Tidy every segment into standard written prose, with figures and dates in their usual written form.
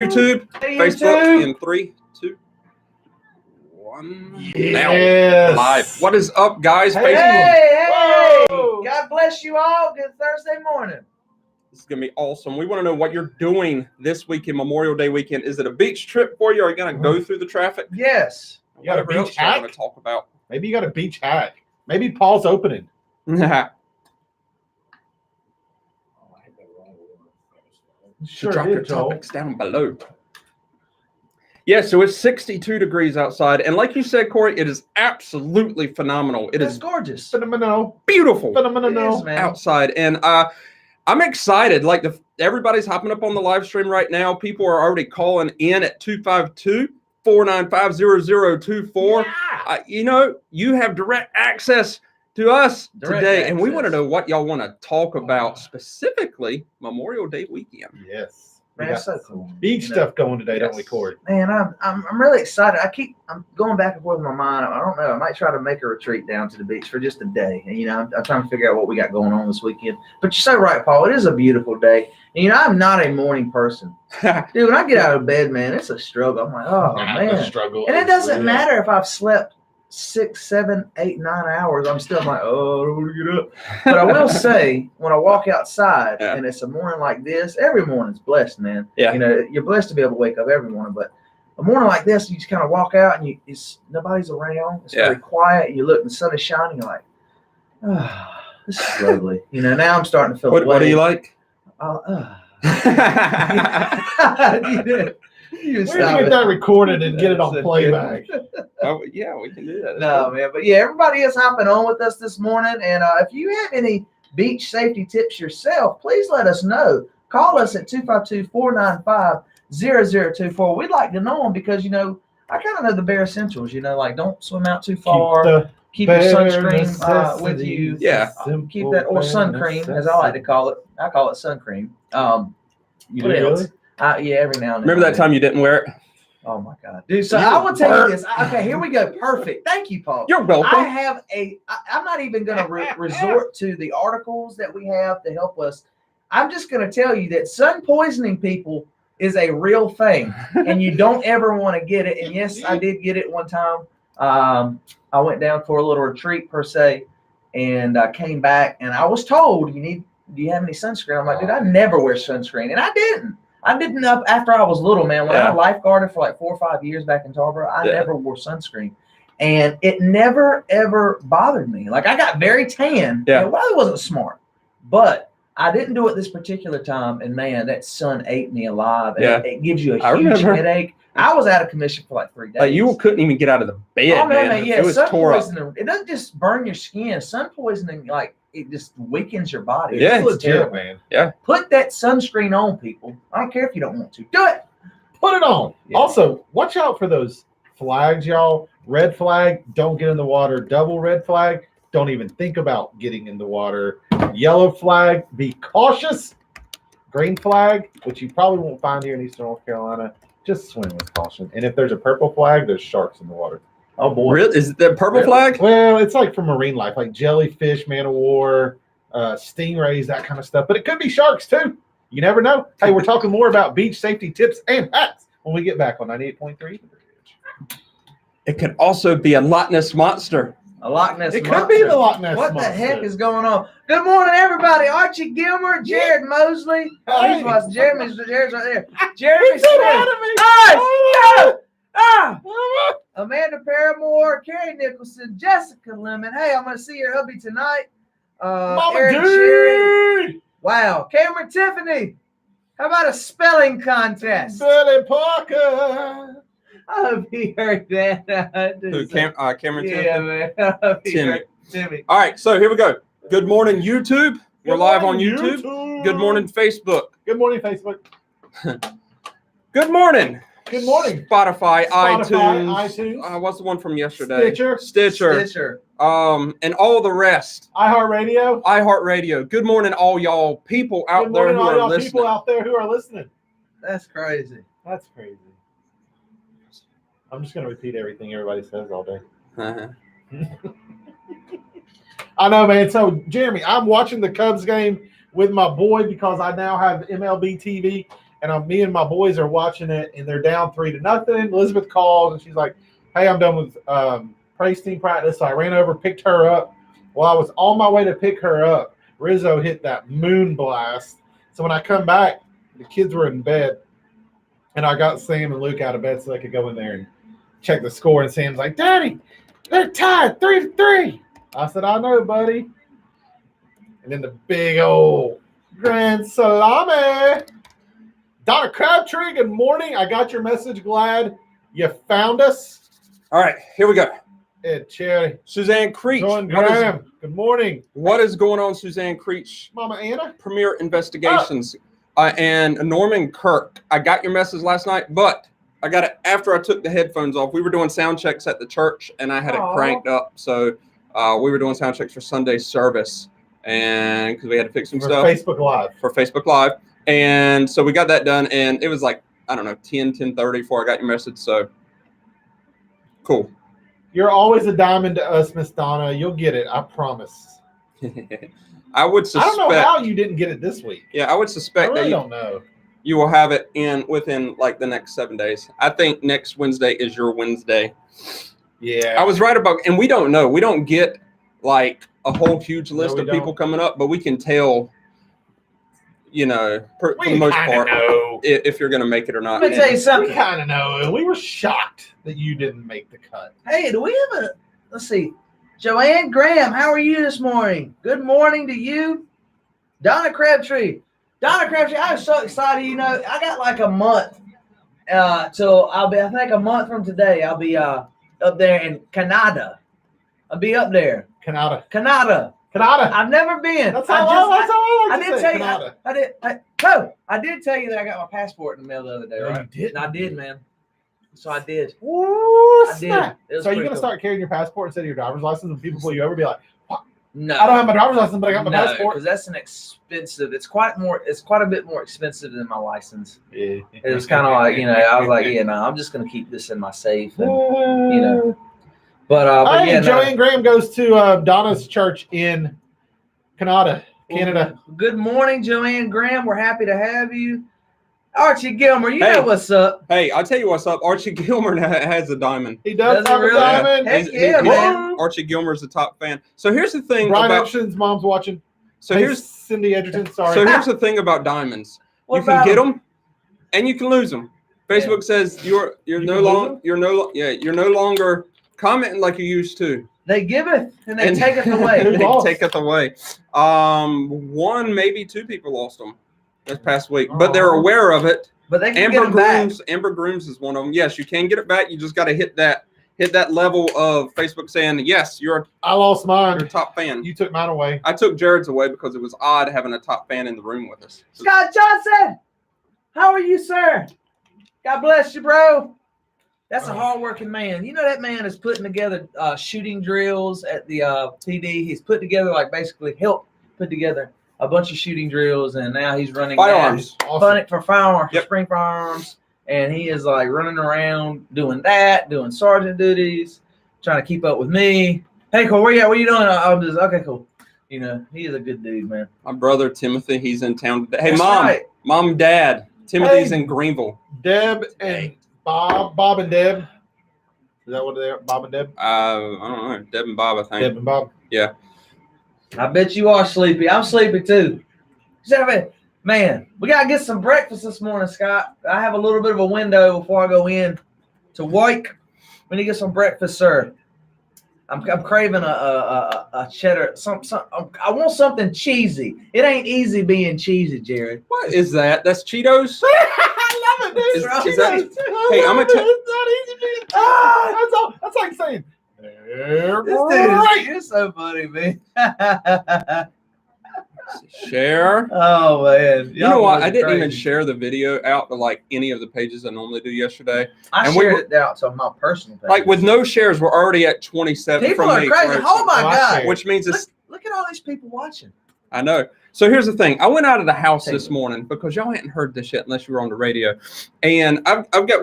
YouTube, Hey, Facebook YouTube. in 3, 2, 1. Yes. Now live. What is up, guys? Hey, Facebook. hey. God bless you all. Good Thursday morning. This is gonna be awesome. We want to know what you're doing this weekend, Memorial Day weekend. Is it a beach trip for you? Are you gonna go through the traffic? Yes. You got a Whatever beach else y'all hack? want to talk about. Maybe you got a beach hack. Maybe Paul's opening. Sure, drop your topics down below. Yeah, so it's 62 degrees outside, and like you said, Corey, it is absolutely phenomenal. It It's is gorgeous. Phenomenal. beautiful Phenomenal. It is, man. outside, and I'm excited. Like everybody's hopping up on the live stream right now. People are already calling in at 252-495-0024. Yeah. You have direct access to us Direct today, and we want to access. know what y'all want to talk about specifically Memorial Day weekend. Yes. We Man, got it's so cool. beach You know, stuff going today, don't we, Yes. Corey? Man, I'm really excited. I'm going back and forth in my mind. I don't know. I might try to make a retreat down to the beach for just a day. And I'm trying to figure out what we got going on this weekend. But you're so right, Paul. It is a beautiful day. And I'm not a morning person, dude. When I get out of bed, man, it's a struggle. I'm like, oh The man. struggle. And it is doesn't real. matter if I've slept 6, 7, 8, 9 hours. I'm still like, oh, I don't want to get up. But I will say, when I walk outside Yeah. and it's a morning like this, every morning's blessed, man. Yeah. You're blessed to be able to wake up every morning. But a morning like this, you just kind of walk out and nobody's around. It's Yeah. very quiet. You look, and the sun is shining. You're like, oh, this is lovely. Now I'm starting to feel. What do you like? You We're stop going to it. get that recorded and get it on That's playback. Oh, yeah, we can do that. No, man. But yeah, everybody is hopping on with us this morning. And if you have any beach safety tips yourself, please let us know. Call us at 252-495-0024. We'd like to know them because, I kind of know the bare essentials, like don't swim out too far. Keep your sunscreen with you. Yeah. Keep that, or sun cream, as I like to call it. I call it sun cream. You What do else? really? Yeah, every now and then. Remember that time you didn't wear it? Oh my God, dude! So You I will tell burnt. you this. Okay, here we go. Perfect. Thank you, Paul. You're welcome. I'm not even going to resort to the articles that we have to help us. I'm just going to tell you that sun poisoning people is a real thing, and you don't ever want to get it. And yes, I did get it one time. I went down for a little retreat per se, and I came back, and I was told, do you have any sunscreen? I'm like, dude, I never wear sunscreen, and I didn't. Up after I was little, man. When I lifeguarded for like 4 or 5 years back in Tarboro, I never wore sunscreen. And it never, ever bothered me. Like, I got very tan. Yeah. It really wasn't smart. But I didn't do it this particular time. And, man, that sun ate me alive. And Yeah. it gives you a I huge remember. headache. I was out of commission for like 3 days. Like you couldn't even get out of the bed, Oh, no, man. yeah, It was sun tore up. poisoning. It doesn't just burn your skin. Sun poisoning, like, it just weakens your body. Yeah. It's It's legit, terrible. man. Put that sunscreen on, people. I don't care if you don't want to. Do it. Put it on. Yeah. Also, watch out for those flags, y'all. Red flag, don't get in the water. Double red flag, don't even think about getting in the water. Yellow flag, be cautious. Green flag, which you probably won't find here in Eastern North Carolina, just swim with caution. And if there's a purple flag, there's sharks in the water. Oh, boy. Really? Is it the purple Really? flag? Well, it's like for marine life, like jellyfish, man of war, stingrays, that kind of stuff. But it could be sharks too. You never know. Hey, we're talking more about beach safety tips and hacks when we get back on 98.3. It could also be a Loch Ness monster. A Loch Ness It monster. could be the Loch Ness What monster. the heck is going on? Good morning, everybody. Archie Gilmer, Jared Mosley. Oh, he's Hey. watching. Jared's right there. Jeremy He said Smith. hi to me. Amanda Paramore, Carrie Nicholson, Jessica Lemon. Hey, I'm going to see your hubby tonight. Mama Aaron Sheeran. G. Wow. Cameron Tiffany. How about a spelling contest? Billy Parker. I hope he heard that. Who, Cameron Yeah, Tiffany? man. I hope he Timmy. heard Timmy. All right, so here we go. Good morning, YouTube. We're Good live on morning, YouTube. Good morning, Facebook. Good morning, Facebook. Good morning. Good morning. Spotify, iTunes. iTunes. What's the one from yesterday? Stitcher. Stitcher. And all the rest. iHeartRadio. iHeartRadio. Good morning, all y'all people out Good there morning, who all are y'all listening. people out there who are listening. That's crazy. That's crazy. I'm just going to repeat everything everybody says all day. Uh-huh. I know, man. So, Jeremy, I'm watching the Cubs game with my boy because I now have MLB TV, and me and my boys are watching it, and they're down 3-0. Elizabeth calls, and she's like, "Hey, I'm done with praise team practice." So I ran over, picked her up. While I was on my way to pick her up, Rizzo hit that moon blast. So when I come back, the kids were in bed, and I got Sam and Luke out of bed so they could go in there and check the score. And Sam's like, "Daddy, they're tied 3-3. I said, "I know, buddy." And then the big old grand salami. Donna Crabtree, good morning. I got your message. Glad you found us. All right, here we go. Ed Cherry. Suzanne Creech. John Graham. Good morning. What is going on, Suzanne Creech? Mama Anna. Premier Investigations. And Norman Kirk. I got your message last night, but I got it after I took the headphones off. We were doing sound checks at the church, and I had it cranked up. So we were doing sound checks for Sunday service, and because we had to fix some stuff. For Facebook Live. And so we got that done, and it was like, I don't know, 10:30 before I got your message. So cool. You're always a diamond to us, Miss Donna. You'll get it. I promise. I would suspect. I don't know how you didn't get it this week. Yeah, I would suspect I really that don't know. you will have it within like the next 7 days. I think next Wednesday is your Wednesday. Yeah. I was right about, and we don't know. We don't get like a whole huge list of people coming up, but we can tell, for the most part, if you're going to make it or not. Let me tell you something. We kind of know. We were shocked that you didn't make the cut. Hey, do we have let's see. Joanne Graham, how are you this morning? Good morning to you. Donna Crabtree. Donna Crabtree, I was so excited. I got like a month till I think a month from today, I'll be up there in Canada. I'll be up there. Canada. I've never been. That's all I like to say. Canada. I did tell you that I got my passport in the mail the other day, right? You did? I did, man. So I did. Ooh, I did. snap. It was So you're pretty going to start carrying your passport instead of your driver's license, and people pull you over and be like, No, I don't have my driver's license, but I got my passport. because that's an expensive. It's quite a bit more expensive than my license. Yeah. It was kind of like, I was like, I'm just gonna keep this in my safe, and But Hey, Joanne Graham goes to Donna's church in Canada. Good morning, Joanne Graham. We're happy to have you. Archie Gilmer, you know what's up. Hey, I'll tell you what's up. Archie Gilmer has a diamond. He does Does he have really? a diamond. Heck yeah, man. Archie Gilmer's a top fan. So here's the thing Brian about. Edgerton's mom's watching. So Hey, here's Cindy Edgerton. Sorry. So here's the thing about diamonds. What You can about get 'em? them, and you can lose them. Facebook says you're no longer commenting like you used to. They giveth and they And taketh away. Who they lost? taketh away. One, maybe two people lost them this past week, but they're aware of it. But they can get them back. Amber Grooms is one of them. Yes, you can get it back. You just got to hit that level of Facebook saying, yes, you're I lost mine. a top fan. You took mine away. I took Jared's away because it was odd having a top fan in the room with us. Scott Johnson, how are you, sir? God bless you, bro. That's a hardworking man. That man is putting together shooting drills at the PD. He's put together, basically helped put together a bunch of shooting drills, and now he's running Firearms. Fun for firearms, Yep. spring firearms, and he is running around doing sergeant duties, trying to keep up with me. Hey, Cole, where you at? What are you doing? I'm just okay, cool. He is a good dude, man. My brother Timothy, he's in town today. Hey, That's mom, right. mom, dad. Timothy's Hey. in Greenville. Deb and Bob and Deb. Is that what they are? Bob and Deb? I don't know. Deb and Bob, I think. Deb and Bob. Yeah. I bet you are sleepy. I'm sleepy too. Man, we gotta get some breakfast this morning, Scott. I have a little bit of a window before I go in to work. We need to get some breakfast, sir. I'm craving a cheddar. I want something cheesy. It ain't easy being cheesy, Jared. What is that? That's Cheetos? I love it, dude. Is that- Cheetos. Hey, I'm gonna tell- It's not easy, dude. That's all. That's like saying, they're This great. dude, you're so funny, man. Share. Oh man, You know what? I didn't even crazy. share the video out to any of the pages I normally do yesterday. I and we shared were- it out to my personal page. Like with no shares, we're already at 27 people from are me. crazy. Oh my I god! shared. Which means it's. Look at all these people watching. I know. So here's the thing. I went out of the house this morning because y'all hadn't heard this yet unless you were on the radio. And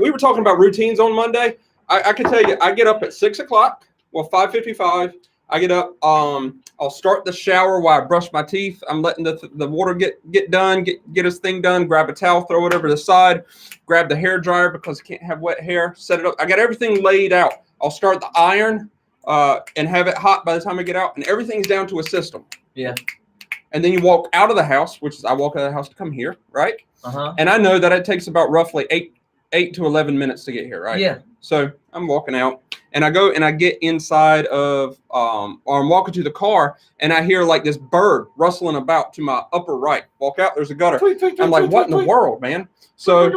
we were talking about routines on Monday. I can tell you, I get up at 6 o'clock, 5:55, I get up. I'll start the shower while I brush my teeth. I'm letting the water get done, get his thing done. Grab a towel, throw it over the side. Grab the hair dryer because I can't have wet hair. Set it up. I got everything laid out. I'll start the iron and have it hot by the time I get out, and everything's down to a system. Yeah. And then you walk out of the house, which is I walk out of the house to come here, right? Uh-huh. And I know that it takes about roughly 8 to 11 minutes to get here, right? Yeah. So I'm walking out, and I go and I get inside of, or I'm walking to the car, and I hear like this bird rustling about to my upper right. Walk out, there's a gutter. I'm like, what in the world, man? So,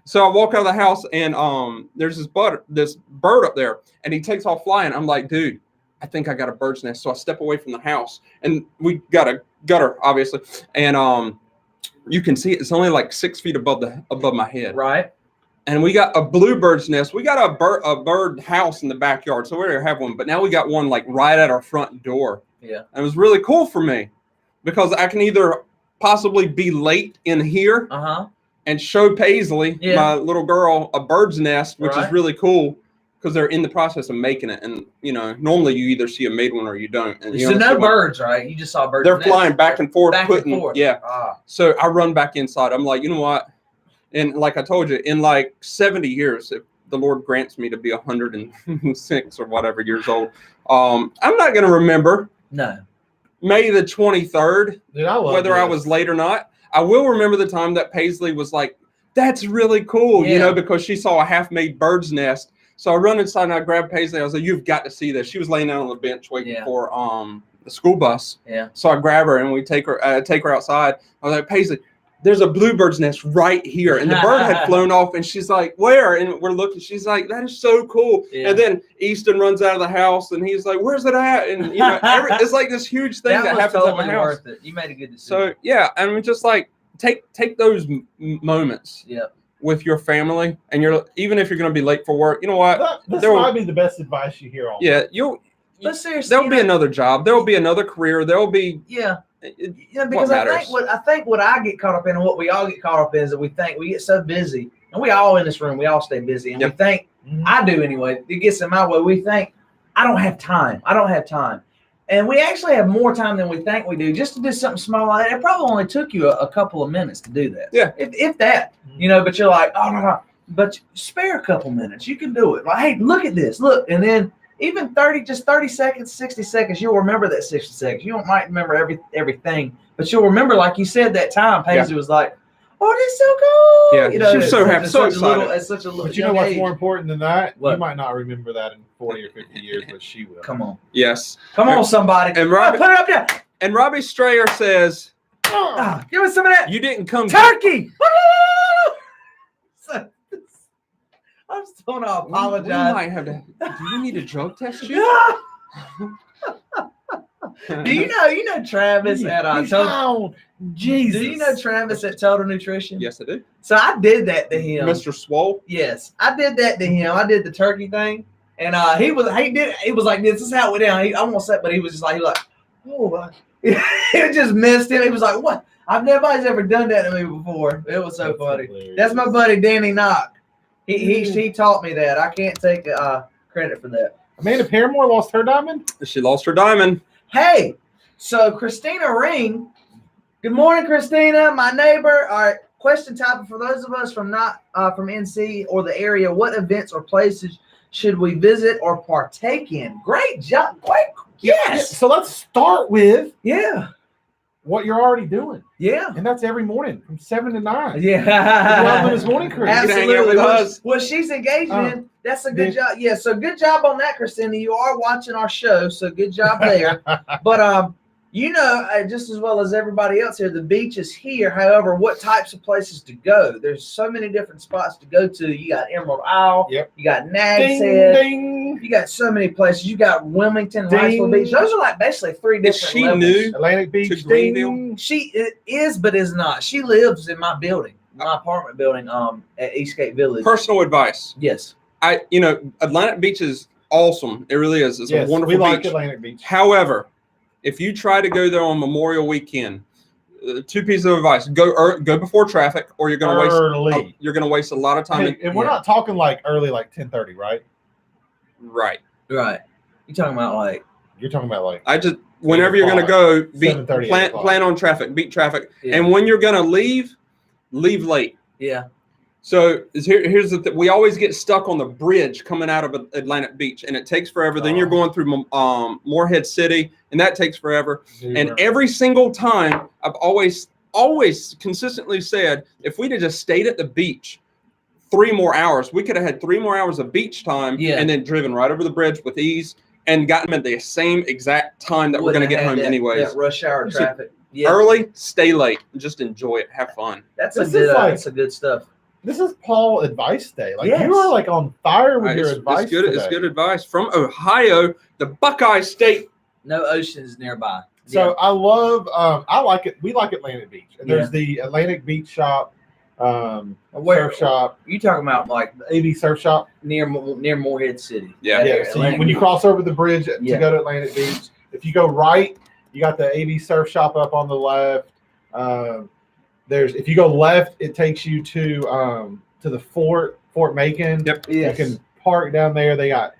so I walk out of the house, and there's this bird up there, and he takes off flying. I'm like, dude, I think I got a bird's nest. So I step away from the house, and we got a gutter, obviously, and you can see it's only like 6 feet above my head. Right. And we got a bluebird's nest. We got a bird house in the backyard, so we already have one. But now we got one like right at our front door. Yeah. And it was really cool for me because I can either possibly be late in here and show Paisley, my little girl, a bird's nest, which is really cool because they're in the process of making it. And normally you either see a made one or you don't. And so no birds, right? You just saw birds. They're flying back and forth, Yeah. So I run back inside. I'm like, you know what? And like I told you, in like 70 years, if the Lord grants me to be 106 or whatever years old, I'm not going to remember. No. May the 23rd, whether I was late or not. I will remember the time that Paisley was like, that's really cool, because she saw a half-made bird's nest. So I run inside and I grab Paisley. I was like, you've got to see this. She was laying down on the bench waiting for the school bus. Yeah. So I grab her and we take her outside. I was like, Paisley, there's a bluebird's nest right here. And the bird had flown off, and she's like, where? And we're looking. She's like, that is so cool. Yeah. And then Easton runs out of the house, and he's like, where's it at? And it's like this huge thing that happens at the house. Worth it. You made a good decision. So yeah, I mean, just like take those moments with your family, and even if you're going to be late for work, you know what? This might be the best advice you hear all. Yeah, but seriously, there'll be another job. There'll be another career. There'll be because I think what I get caught up in and what we all get caught up in is that we think we get so busy, and we all in this room, we all stay busy, and we think, I do anyway, it gets in my way. We think, I don't have time. And we actually have more time than we think we do just to do something small like that. It probably only took you a couple of minutes to do that. Yeah. If that, but you're like, oh, no. But spare a couple minutes. You can do it. Like, hey, look at this. Look. And then even 30 seconds, 60 seconds, you'll remember that 60 seconds. You might remember everything, but you'll remember, like you said, that time Paisley was like, oh, this is so cool. Yeah, she was so happy, so excited. At such a little But you know what's more important than that? What? You might not remember that in 40 or 50 years, but she will. Come on. Yes. Come on, somebody. And Robbie, put it up there. And Robbie Strayer says, give us some of that. You didn't come. Turkey. I'm just going to apologize. We might have to. Do you need a drug test you? Do you know Travis at Total? Jesus. Do you know Travis at Total Nutrition? Yes, I do. So I did that to him. Mr. Swole? Yes, I did that to him. I did the turkey thing, and it was like this. This is how it went down. I won't say, but he was like, oh, it just missed him. He was like, what? Nobody's ever done that to me before. It was so funny. Hilarious. That's my buddy Danny Knock. He taught me that. I can't take credit for that. Amanda Paramore lost her diamond? She lost her diamond. Hey, so Christina Ring. Good morning, Christina, my neighbor. All right, question topic for those of us from NC or the area. What events or places should we visit or partake in? Great job. Great. Yes. So let's start with what you're already doing. Yeah. And that's every morning from 7 to 9. Yeah. This morning crew. Absolutely. What she's engaged in, that's a good job. Yeah, so good job on that, Christina. You are watching our show, so good job there. But just as well as everybody else here, the beach is here. However, what types of places to go? There's so many different spots to go to. You got Emerald Isle. Yep. You got Nag's Head. Ding. You got so many places. You got Wilmington, Riceville Beach. Those are like basically 3 different Is she levels. new Atlantic Beach. to Greenville? Ding. She is, but is not. She lives in my building, my apartment building, at Eastgate Village. Personal advice. Yes. Atlantic Beach is awesome. It really is. It's a wonderful we like beach. Atlantic Beach. However, if you try to go there on Memorial Weekend, 2 pieces of advice: go before traffic, or you're going to waste a lot of time. And we're not talking like early, like 10:30, right? Right. Right. You talking about like? You're talking about like I just whenever you're gonna go, 7:30, 8 o'clock. plan on traffic, beat traffic, Yeah. and when you're gonna leave late. Yeah. So here's the thing. We always get stuck on the bridge coming out of Atlantic Beach, and it takes forever. Then you're going through Morehead City, and that takes forever. And every single time, I've always consistently said, if we'd have just stayed at the beach 3 more hours, we could have had 3 more hours of beach time, and then driven right over the bridge with ease and gotten them at the same exact time that we're going to get home anyways. That rush hour traffic. Yeah. Early, stay late, and just enjoy it, have fun. That's that's a good stuff. This is Paul advice day. Like Yes. you are like on fire with your advice. It's good advice from Ohio, the Buckeye State. No oceans nearby. So I love. I like it. We like Atlantic Beach. And there's the Atlantic Beach shop, surf shop. You talking about like The AV surf shop. near Morehead City? Yeah. Yeah. So when you cross over the bridge to go to Atlantic Beach, if you go right, you got the AV surf shop up on the left. If you go left, it takes you to the Fort Macon. Yep. Yes. You can park down there. They got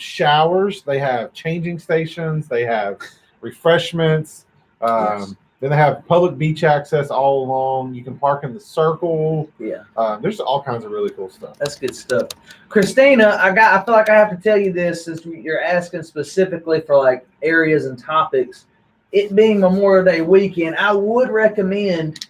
showers. They have changing stations. They have refreshments. Then they have public beach access all along. You can park in the circle. Yeah. There's all kinds of really cool stuff. That's good stuff. Christina, I feel like I have to tell you this since you're asking specifically for like areas and topics. It being Memorial Day weekend, I would recommend,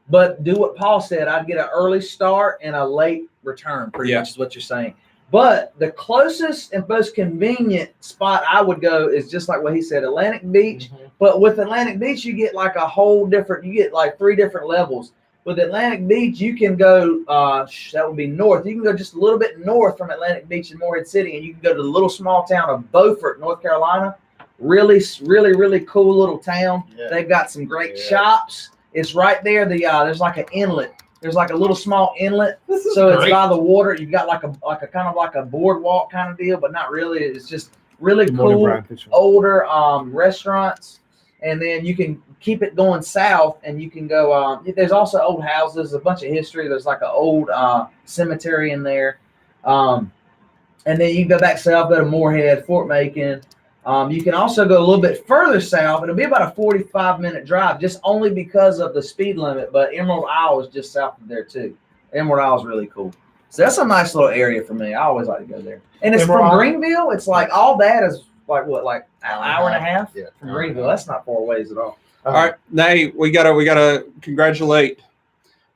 but do what Paul said. I'd get an early start and a late return, pretty much is what you're saying. But the closest and most convenient spot I would go is just like what he said, Atlantic Beach. Mm-hmm. But with Atlantic Beach, you get like a whole different, you get like 3 different levels. With Atlantic Beach, you can go, that would be north. You can go just a little bit north from Atlantic Beach in Morehead City, and you can go to the little small town of Beaufort, North Carolina. Really, really, really cool little town. Yeah. They've got some great shops. It's right there. There's like an inlet. There's like a little small inlet. So it's by the water. You've got like a kind of like a boardwalk kind of deal, but not really. It's just really cool older restaurants. And then you can keep it going south, and you can go. There's also old houses, a bunch of history. There's like an old cemetery in there. And then you can go back south, go to Morehead, Fort Macon. You can also go a little bit further south. It'll be about a 45-minute drive, just only because of the speed limit. But Emerald Isle is just south of there too. Emerald Isle is really cool. So that's a nice little area for me. I always like to go there. And it's from Greenville. It's like all that is like what, like an hour and a half from Greenville. That's not far ways at all. All right, now we gotta congratulate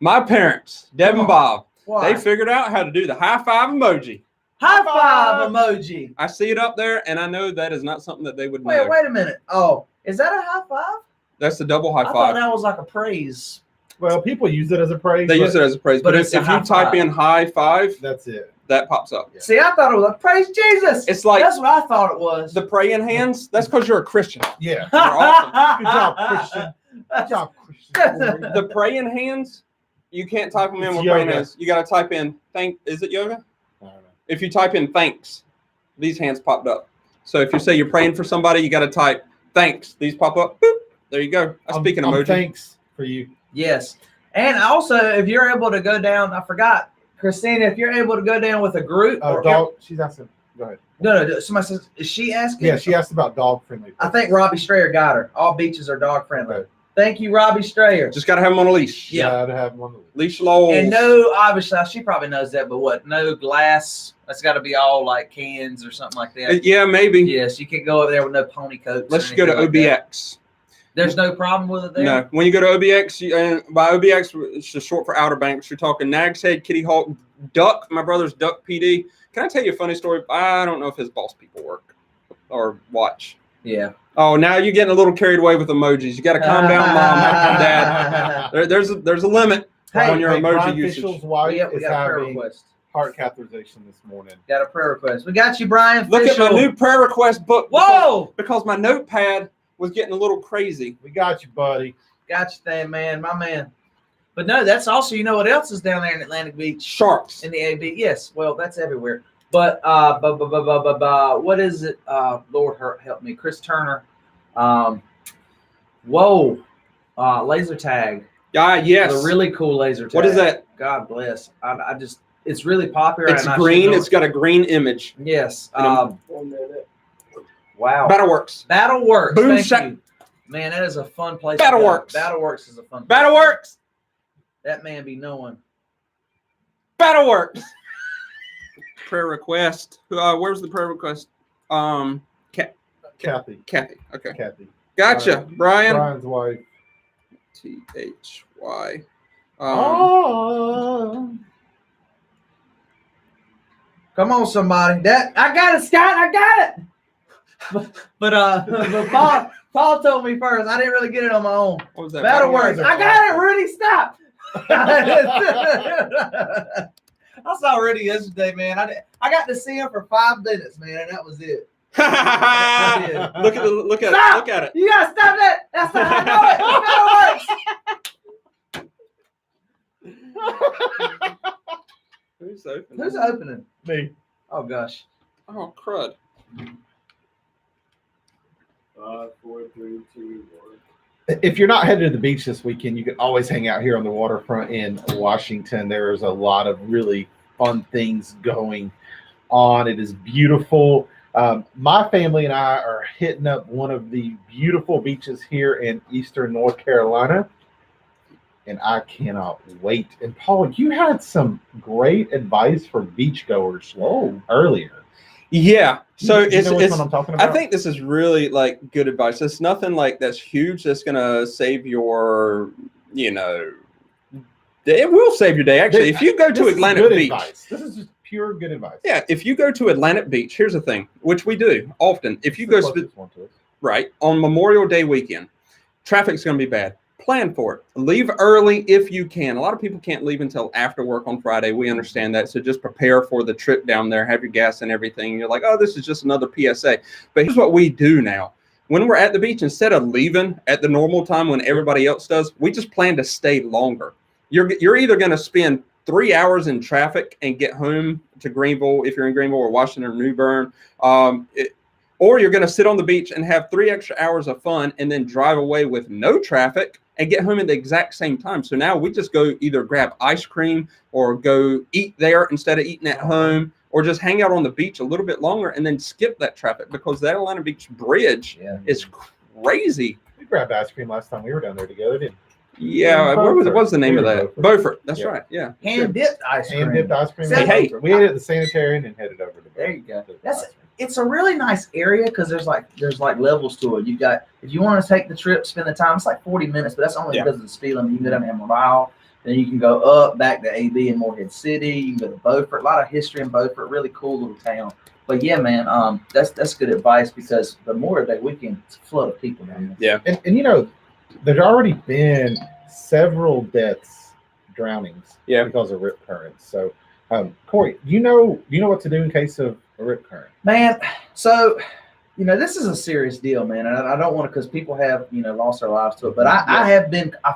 my parents, Deb and Bob. Why? They figured out how to do the high five emoji. High five emoji. I see it up there, and I know that is not something that they would know. Wait a minute. Oh, is that a high five? That's the double high I five. thought that was like a praise. Well, people use it as a praise. They use it as a praise, but if you type in high five, that's it. That pops up. See, I thought it was a praise Jesus. It's like that's what I thought it was. The praying hands. That's because you're a Christian. Yeah. You're awesome. Good job, Christian. Good job, Christian. The praying hands, you can't type them in with praying hands. You got to type in thank. Is it yoga? I don't know. If you type in thanks, these hands popped up. So if you say you're praying for somebody, you got to type thanks. These pop up. Boop. There you go. I speak an emoji. Thanks for you. Yes. And also, if you're able to go down, I forgot, Christina, if you're able to go down with a group. Dog. She's asking. Go ahead. No. Somebody says, is she asking? Yeah, she asked about dog friendly. I think Robbie Strayer got her. All beaches are dog friendly. Okay. Thank you, Robbie Strayer. Just got to have them on a leash. Yeah, to have them on the leash. Low. And no, obviously, she probably knows that, but what? No glass. That's got to be all like cans or something like that. Yeah, maybe. Yes, you can go over there with no pony coats. Let's go to OBX. There's no problem with it there? No. When you go to OBX, and by OBX, it's just short for Outer Banks. You're talking Nag's Head, Kitty Hawk, Duck, my brother's Duck PD. Can I tell you a funny story? I don't know if his boss people work or watch. Yeah. Oh, now you're getting a little carried away with emojis. You got to calm down, Mom and Dad. There's a limit on your emoji Brian usage. Fishel's wife we is got a prayer having request. Heart catheterization this morning. Got a prayer request. We got you, Brian. Look at my new prayer request book. Whoa! Because my notepad was getting a little crazy. We got you, buddy. Got you, thing, man. My man. But no, that's also, you know what else is down there in Atlantic Beach? Sharks. In the AB. Yes. Well, that's everywhere. But what is it? Lord help me. Chris Turner. Laser tag. Yes. A really cool laser tag. What is that? God bless. I just, it's really popular. It's green. It's got a green image. Yes. Wow. Battleworks. Battleworks. Boom Thank shot. you. Man, that is a fun place. Battleworks. To go. Battleworks is a fun place. Battleworks. That man be knowing. Battleworks. Prayer request. Where's the prayer request? Kathy. Kathy. Okay. Kathy. Gotcha. Brian. Brian's wife. THY. Oh. Come on, somebody. That I got it, Scott. I got it. But Paul told me first. I didn't really get it on my own. What was that? Battleworks. I got it, Rudy. Stop. I saw Rudy yesterday, man. I got to see him for 5 minutes, man, and that was it. Look at Stop! it. Look at it. You gotta stop that. That's not I know it. Battleworks. Who's opening? Who's opening? Me. Oh gosh. Oh crud. 5, 4, 3, 2, 1. If you're not headed to the beach this weekend, you can always hang out here on the waterfront in Washington. There is a lot of really fun things going on. It is beautiful. My family and I are hitting up one of the beautiful beaches here in Eastern North Carolina, and I cannot wait. And Paul, you had some great advice for beachgoers earlier. Yeah. So You know which it's one I'm talking about? I think this is really like good advice. It's nothing like that's huge that's gonna save your, it will save your day. Actually, if you go to This is Atlantic good Beach. advice. This is just pure good advice. Yeah, if you go to Atlantic Beach, here's the thing, which we do often. If you go right on Memorial Day weekend, traffic's going to be bad. Plan for it. Leave early if you can. A lot of people can't leave until after work on Friday. We understand that. So just prepare for the trip down there. Have your gas and everything. You're like, oh, this is just another PSA. But here's what we do now. When we're at the beach, instead of leaving at the normal time when everybody else does, we just plan to stay longer. You're either going to spend 3 hours in traffic and get home to Greenville, if you're in Greenville or Washington or New Bern, or you're going to sit on the beach and have 3 extra hours of fun and then drive away with no traffic and get home at the exact same time. So now we just go either grab ice cream or go eat there instead of eating at home, or just hang out on the beach a little bit longer and then skip that traffic, because that Atlanta Beach Bridge is crazy. We grabbed ice cream last time we were down there together, didn't Yeah, what was the name of that? Beaufort. That's Yeah. right. Yeah. Hand dipped ice we? cream. Hand dipped ice cream. Hey. We ate at the sanitarium and headed over to There you go. to That's ice cream. It's a really nice area because there's like levels to it. You got, if you want to take the trip, spend the time, it's like 40 minutes, but that's only because of the speed limit. You can go down to Emerald Isle, then you can go up back to AB and Morehead City. You can go to Beaufort. A lot of history in Beaufort. Really cool little town. But yeah, man, that's good advice, because the Memorial Day weekend, it's a flood of people down there. Yeah. And there's already been several deaths, drownings, because of rip currents. So, Corey, you know what to do in case of a rip current. Man, so this is a serious deal, man, and I don't want to, because people have lost their lives to it. But I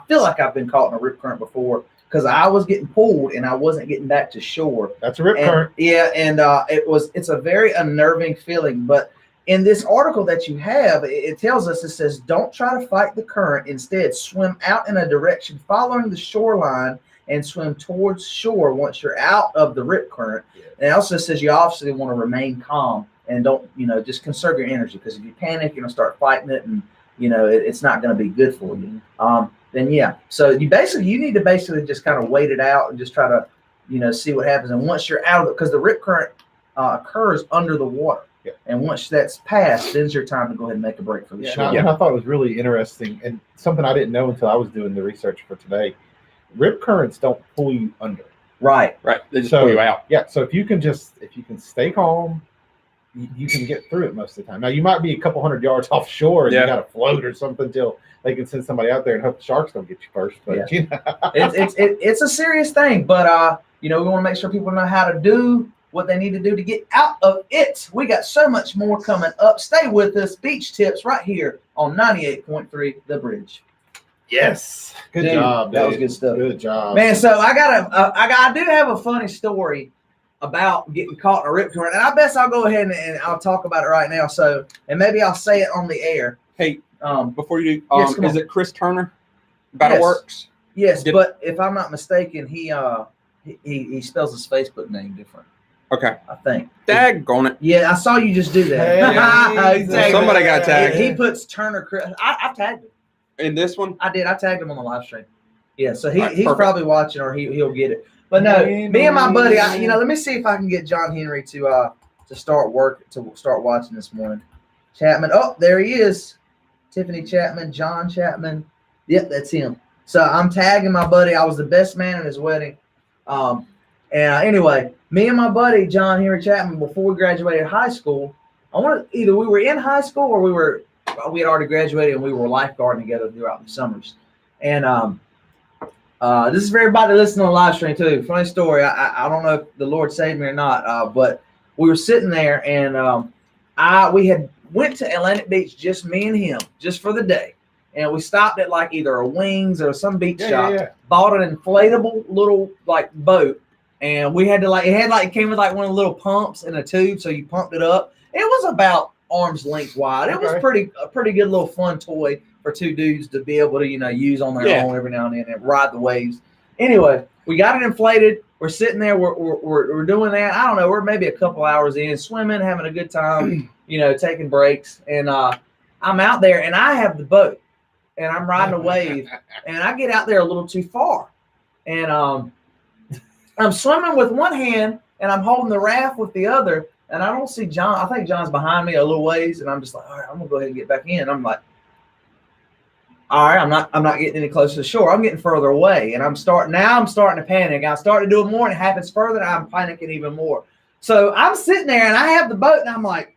feel like I've been caught in a rip current before, because I was getting pulled and I wasn't getting back to shore. That's a rip current. Yeah, and it's a very unnerving feeling. But in this article that you have, it tells us, it says, don't try to fight the current. Instead, swim out in a direction following the shoreline and swim towards shore once you're out of the rip current. Yeah. And it also says you obviously want to remain calm and don't, just conserve your energy, because if you panic, you're going to start fighting it, and, it's not going to be good for you. Then yeah, so you need to just kind of wait it out and just try to, see what happens. And once you're out of it, because the rip current occurs under the water. Yeah. And once that's passed, then's your time to go ahead and make a break for the shore. And I thought it was really interesting, and something I didn't know until I was doing the research for today. Rip currents don't pull you under. Right. They just pull you out. Yeah. So if you can stay calm, you can get through it most of the time. Now you might be a couple hundred yards offshore and you got to float or something till they can send somebody out there and hope the sharks don't get you first. But it's a serious thing. But we want to make sure people know how to do what they need to do to get out of it. We got so much more coming up. Stay with us. Beach tips right here on 98.3 The Bridge. Yes. Good job. That was good stuff. Good job. Man, so I do have a funny story about getting caught in a rip current, and I guess I'll go ahead and I'll talk about it right now. So, and maybe I'll say it on the air. Hey, before you do, yes, is it Chris Turner? Battleworks? Yes, but if I'm not mistaken, he spells his Facebook name different. Okay. I think. Daggone it. Yeah, I saw you just do that. Hey, He tagged Somebody me. got tagged. He puts Turner. I tagged him. In this one? I did. I tagged him on the live stream. Yeah, so All right, he's perfect. probably watching, or he'll get it. But no, me and my buddy. Let me see if I can get John Henry to start watching this morning. Chapman. Oh, there he is. Tiffany Chapman, John Chapman. Yep, that's him. So I'm tagging my buddy. I was the best man at his wedding. Anyway, me and my buddy John Henry Chapman, before we graduated high school, either we were in high school or we had already graduated and we were lifeguarding together throughout the summers. And this is for everybody listening on live stream too. Funny story. I don't know if the Lord saved me or not, but we were sitting there and we had went to Atlantic Beach, just me and him, just for the day. And we stopped at like either a Wings or some beach shop, bought an inflatable little like boat. And we had to it came with like one of the little pumps and a tube. So you pumped it up. It was about arm's length wide. It was a pretty good little fun toy for two dudes to be able to, use on their own every now and then and ride the waves. Anyway, we got it inflated. We're sitting there. We're doing that. I don't know. We're maybe a couple hours in, swimming, having a good time, taking breaks. And I'm out there and I have the boat and I'm riding a wave and I get out there a little too far. And I'm swimming with one hand and I'm holding the raft with the other. And I don't see John. I think John's behind me a little ways. And I'm just like, all right, I'm going to go ahead and get back in. I'm like, all right, I'm not getting any closer to the shore. I'm getting further away. And I'm starting to panic. I started doing more and it happens further. And I'm panicking even more. So I'm sitting there and I have the boat and I'm like,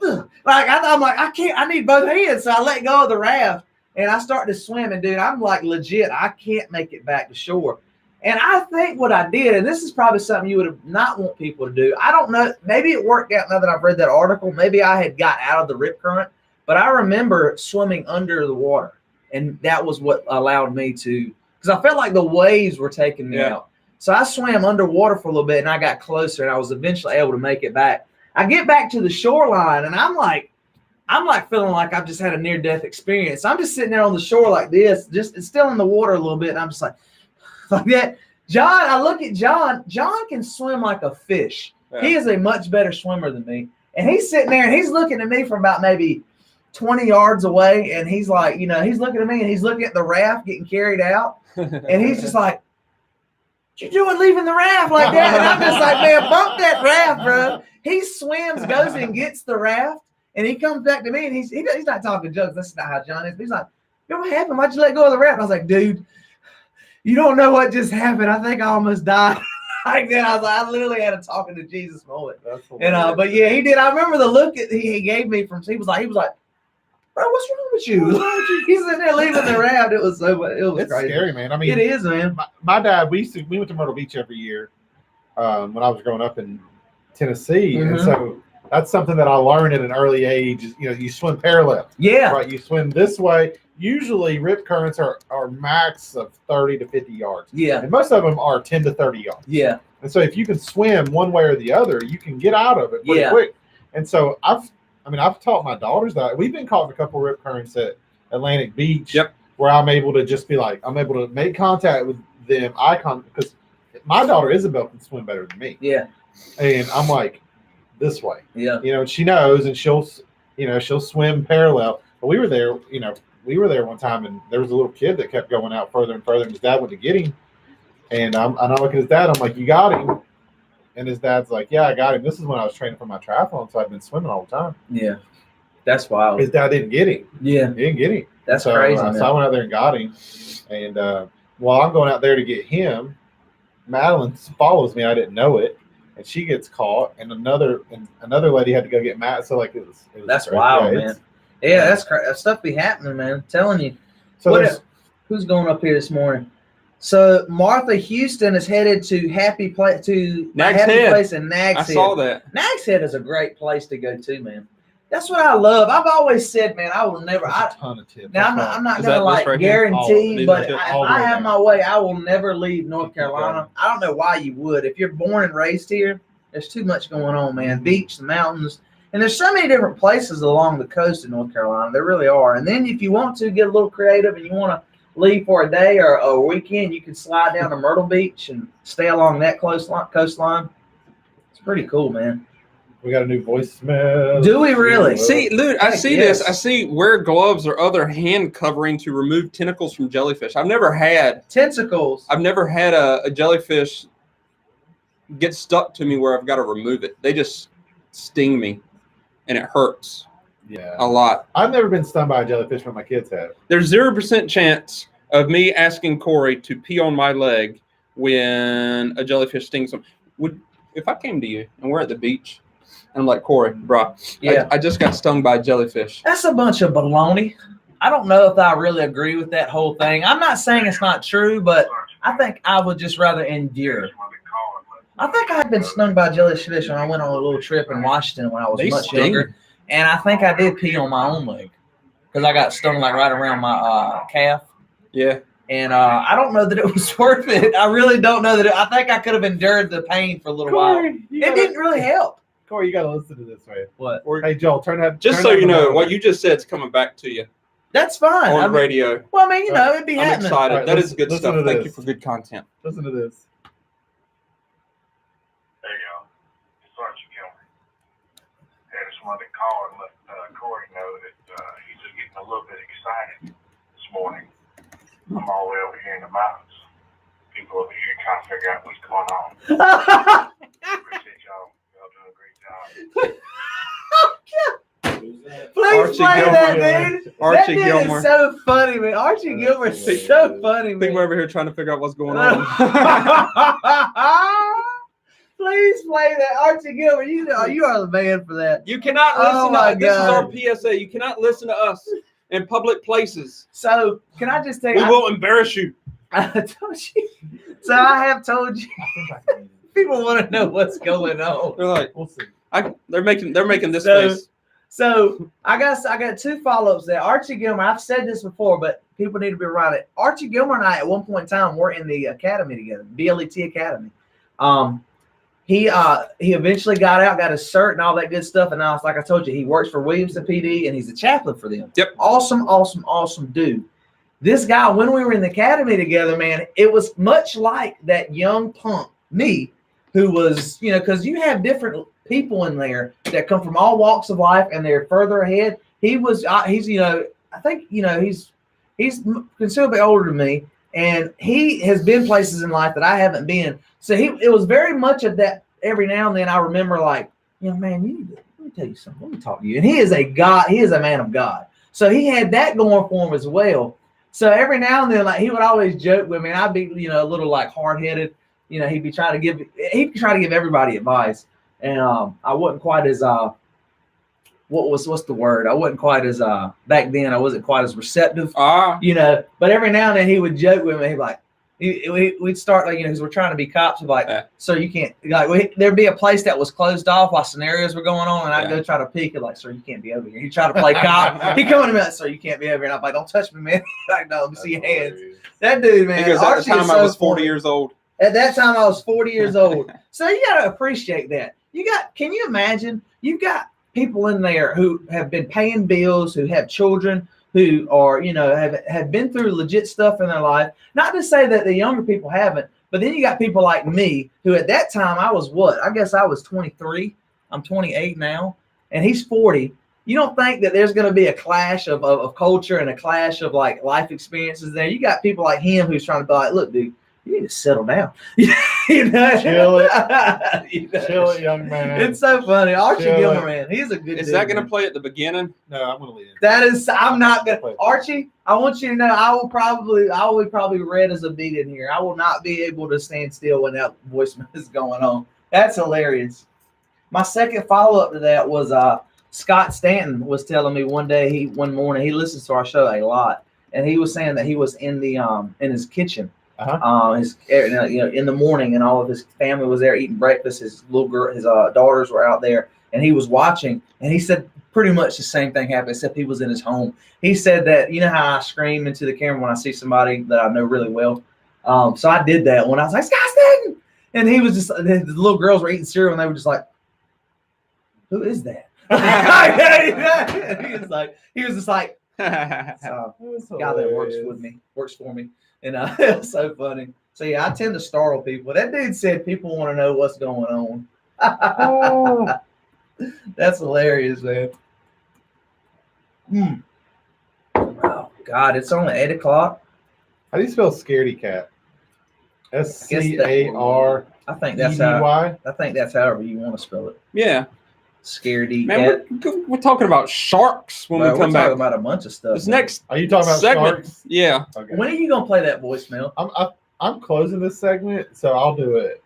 ugh. I'm like, I need both hands. So I let go of the raft and I start to swim. And dude, I'm like legit, I can't make it back to shore. And I think what I did, and this is probably something you would not want people to do. I don't know. Maybe it worked out now that I've read that article. Maybe I had got out of the rip current, but I remember swimming under the water. And that was what allowed me to, because I felt like the waves were taking me out. So I swam underwater for a little bit and I got closer and I was eventually able to make it back. I get back to the shoreline and I'm like feeling like I've just had a near-death experience. I'm just sitting there on the shore like this, it's still in the water a little bit. And I'm just like that. John, I look at John. John can swim like a fish. Yeah. He is a much better swimmer than me. And he's sitting there and he's looking at me from about maybe 20 yards away. And he's like, he's looking at me and he's looking at the raft getting carried out. And he's just like, what you doing leaving the raft like that? And I'm just like, man, bump that raft, bro. He swims, goes and gets the raft. And he comes back to me and he's not talking jokes. That's not how John is. He's like, what happened? Why'd you let go of the raft? I was like, dude, you don't know what just happened. I think I almost died. Like that, I literally had a talking to Jesus moment. And but yeah, he did. I remember the look that he gave me he was like, bro, what's wrong with you? He's in there leaving the raft. It was it's crazy. Scary, man. I mean, it is, man. My dad, we went to Myrtle Beach every year when I was growing up in Tennessee, and so that's something that I learned at an early age. You swim parallel. Yeah. Right. You swim this way. Usually rip currents are max of 30 to 50 yards. Yeah. And most of them are 10 to 30 yards. Yeah. And so if you can swim one way or the other, you can get out of it pretty quick. And so I've taught my daughters that. We've been caught in a couple of rip currents at Atlantic Beach where I'm able to just be like, I'm able to make contact with them, because my daughter Isabel can swim better than me. Yeah. And I'm like, this way. Yeah. And she knows and she'll swim parallel. But we were there one time and there was a little kid that kept going out further and further and his dad went to get him. And I look at his dad, I'm like, you got him? And his dad's like, yeah, I got him. This is when I was training for my triathlon, so I've been swimming all the time. Yeah. That's wild. His dad didn't get him. Yeah. He didn't get him. That's crazy. So I went out there and got him. And while I'm going out there to get him, Madeline follows me. I didn't know it. And she gets caught. And another lady had to go get Matt. So it was that's crazy. wild, man. Yeah, that's crazy. That stuff be happening, man. I'm telling you. So who's going up here this morning? So Martha Houston is headed to Happy Place in Nags Head. I saw that. Nags Head is a great place to go to, man. That's what I love. I've always said, man, I will never. A ton of tips. Now I'm not gonna guarantee, but if I have my way, I will never leave North Carolina. I don't know why you would. If you're born and raised here, there's too much going on, man. Beach, the mountains, and there's so many different places along the coast of North Carolina. There really are. And then if you want to get a little creative and you want to leave for a day or a weekend, you can slide down to Myrtle Beach and stay along that coastline. It's pretty cool, man. We got a new voicemail. Do we really? See, Lude, I Heck, see yes. this. I see wear gloves or other hand covering to remove tentacles from jellyfish. I've never had Tentacles. a jellyfish get stuck to me where I've got to remove it. They just sting me, and it hurts Yeah. a lot. I've never been stung by a jellyfish, but my kids have. There's 0% chance of me asking Corey to pee on my leg when a jellyfish stings him. If I came to you and we're at the beach and I'm like, Corey, bro, Yeah. I just got stung by a jellyfish. That's a bunch of baloney. I don't know if I really agree with that whole thing. I'm not saying it's not true, but I think I would just rather endure. I think I had been stung by a jellyfish when I went on a little trip in Washington when I was They much sting. younger. And I think I did pee on my own leg because I got stung like right around my calf. Yeah. And I don't know that it was worth it. I really don't know that. I think I could have endured the pain for a little while. It didn't really help. Corey, you got to listen to this, man. What? Hey, Joel, turn that. Just turn so that you know, around. what you just said is coming back to you That's fine. on I mean, radio. well, I mean, you know, it'd be I'm happening. excited. All right, That is good listen to stuff. Thank this. you for good content. Listen to this. There you go. It's Archie Gilmer. I just wanted to call and let Corey know that he's just getting a little bit excited this morning. I'm all the way over here in the mountains. People over here trying to figure out what's going on. Appreciate y'all. Y'all doing a great job. Who's that? Please Archie play Gilmer, that, man. dude. Archie That dude Gilmer. is so funny, man. Archie Gilmer is so funny, People man. over here trying to figure out what's going on. Please play that, Archie Gilmer. You are the man for that. You cannot Oh listen my to this. God. Is our PSA. You cannot listen to us in public places. So can I just tell We you? will embarrass you. I told you. So I have told you. People want to know what's going on. They're like, We'll see. they're making this So- face. So I got two follow-ups there. Archie Gilmer, I've said this before, but people need to be around it. Archie Gilmer and I at one point in time were in the academy together, BLET Academy. He eventually got out, got his cert and all that good stuff. And now it's like I told you, he works for Williamson PD and he's a chaplain for them. Yep. Awesome dude. This guy, when we were in the academy together, man, it was much like that young punk, me, who was, because you have different people in there that come from all walks of life and they're further ahead. He's I think, he's considerably older than me, and he has been places in life that I haven't been. So it was very much of that. Every now and then I remember like, man, let me tell you something. Let me talk to you. And he is a man of God. So he had that going for him as well. So every now and then, like, he would always joke with me, and I'd be, a little like hard-headed. He'd try to give everybody advice. And I wasn't quite as what's the word? I wasn't quite as back then. I wasn't quite as receptive, But every now and then he would joke with me. He'd like, we'd start like because we're trying to be cops. We'd like, so you can't there'd be a place that was closed off while scenarios were going on, and I'd go try to peek and like, sir, you can't be over here. He'd try to play cop. He'd come to me like, sir, you can't be over here. And I'm like, don't touch me, man. Like, no, let me see your hands. That dude, man. Because at the Archie is time I so was 40 funny. years old. At that time, I was 40 years old. So you got to appreciate that. Can you imagine? You've got people in there who have been paying bills, who have children, who are, have been through legit stuff in their life. Not to say that the younger people haven't, but then you got people like me who at that time I was what? I guess I was 23. I'm 28 now, and he's 40. You don't think that there's going to be a clash of culture and a clash of like life experiences there? You got people like him who's trying to be like, look, dude, you need to settle down. Chill it, young man. It's so funny. Archie Chill Gilmer, it. man, he's a good Is dude. that going to man. play at the beginning? No, I'm gonna leave it. That is, I'm not gonna. Archie, I want you to know, I will probably red as a beet in here. I will not be able to stand still when that voicemail is going on. That's hilarious. My second follow up to that was Scott Stanton was telling me one morning he listens to our show a lot, and he was saying that he was in the in his kitchen. In the morning, and all of his family was there eating breakfast. His little girl, his daughters were out there, and he was watching. And he said pretty much the same thing happened, except he was in his home. He said that how I scream into the camera when I see somebody that I know really well. So I did that when I was like, Scott Stanton, and he was just the little girls were eating cereal, and they were just like, who is that? he was just like. So, guy that works for me, and it was so funny. So yeah, I tend to startle people. That dude said people want to know what's going on. Oh. That's hilarious, man. Oh God, it's only 8 o'clock. How do you spell scaredy cat? SCAREDY. I think that's however you want to spell it. Yeah, Scaredy man, cat. we're talking about sharks when Well, we come we're talking back. about a bunch of stuff. This man. next Are you talking about segment, sharks? yeah. Okay. When are you gonna play that voicemail? I'm closing this segment, so I'll do it.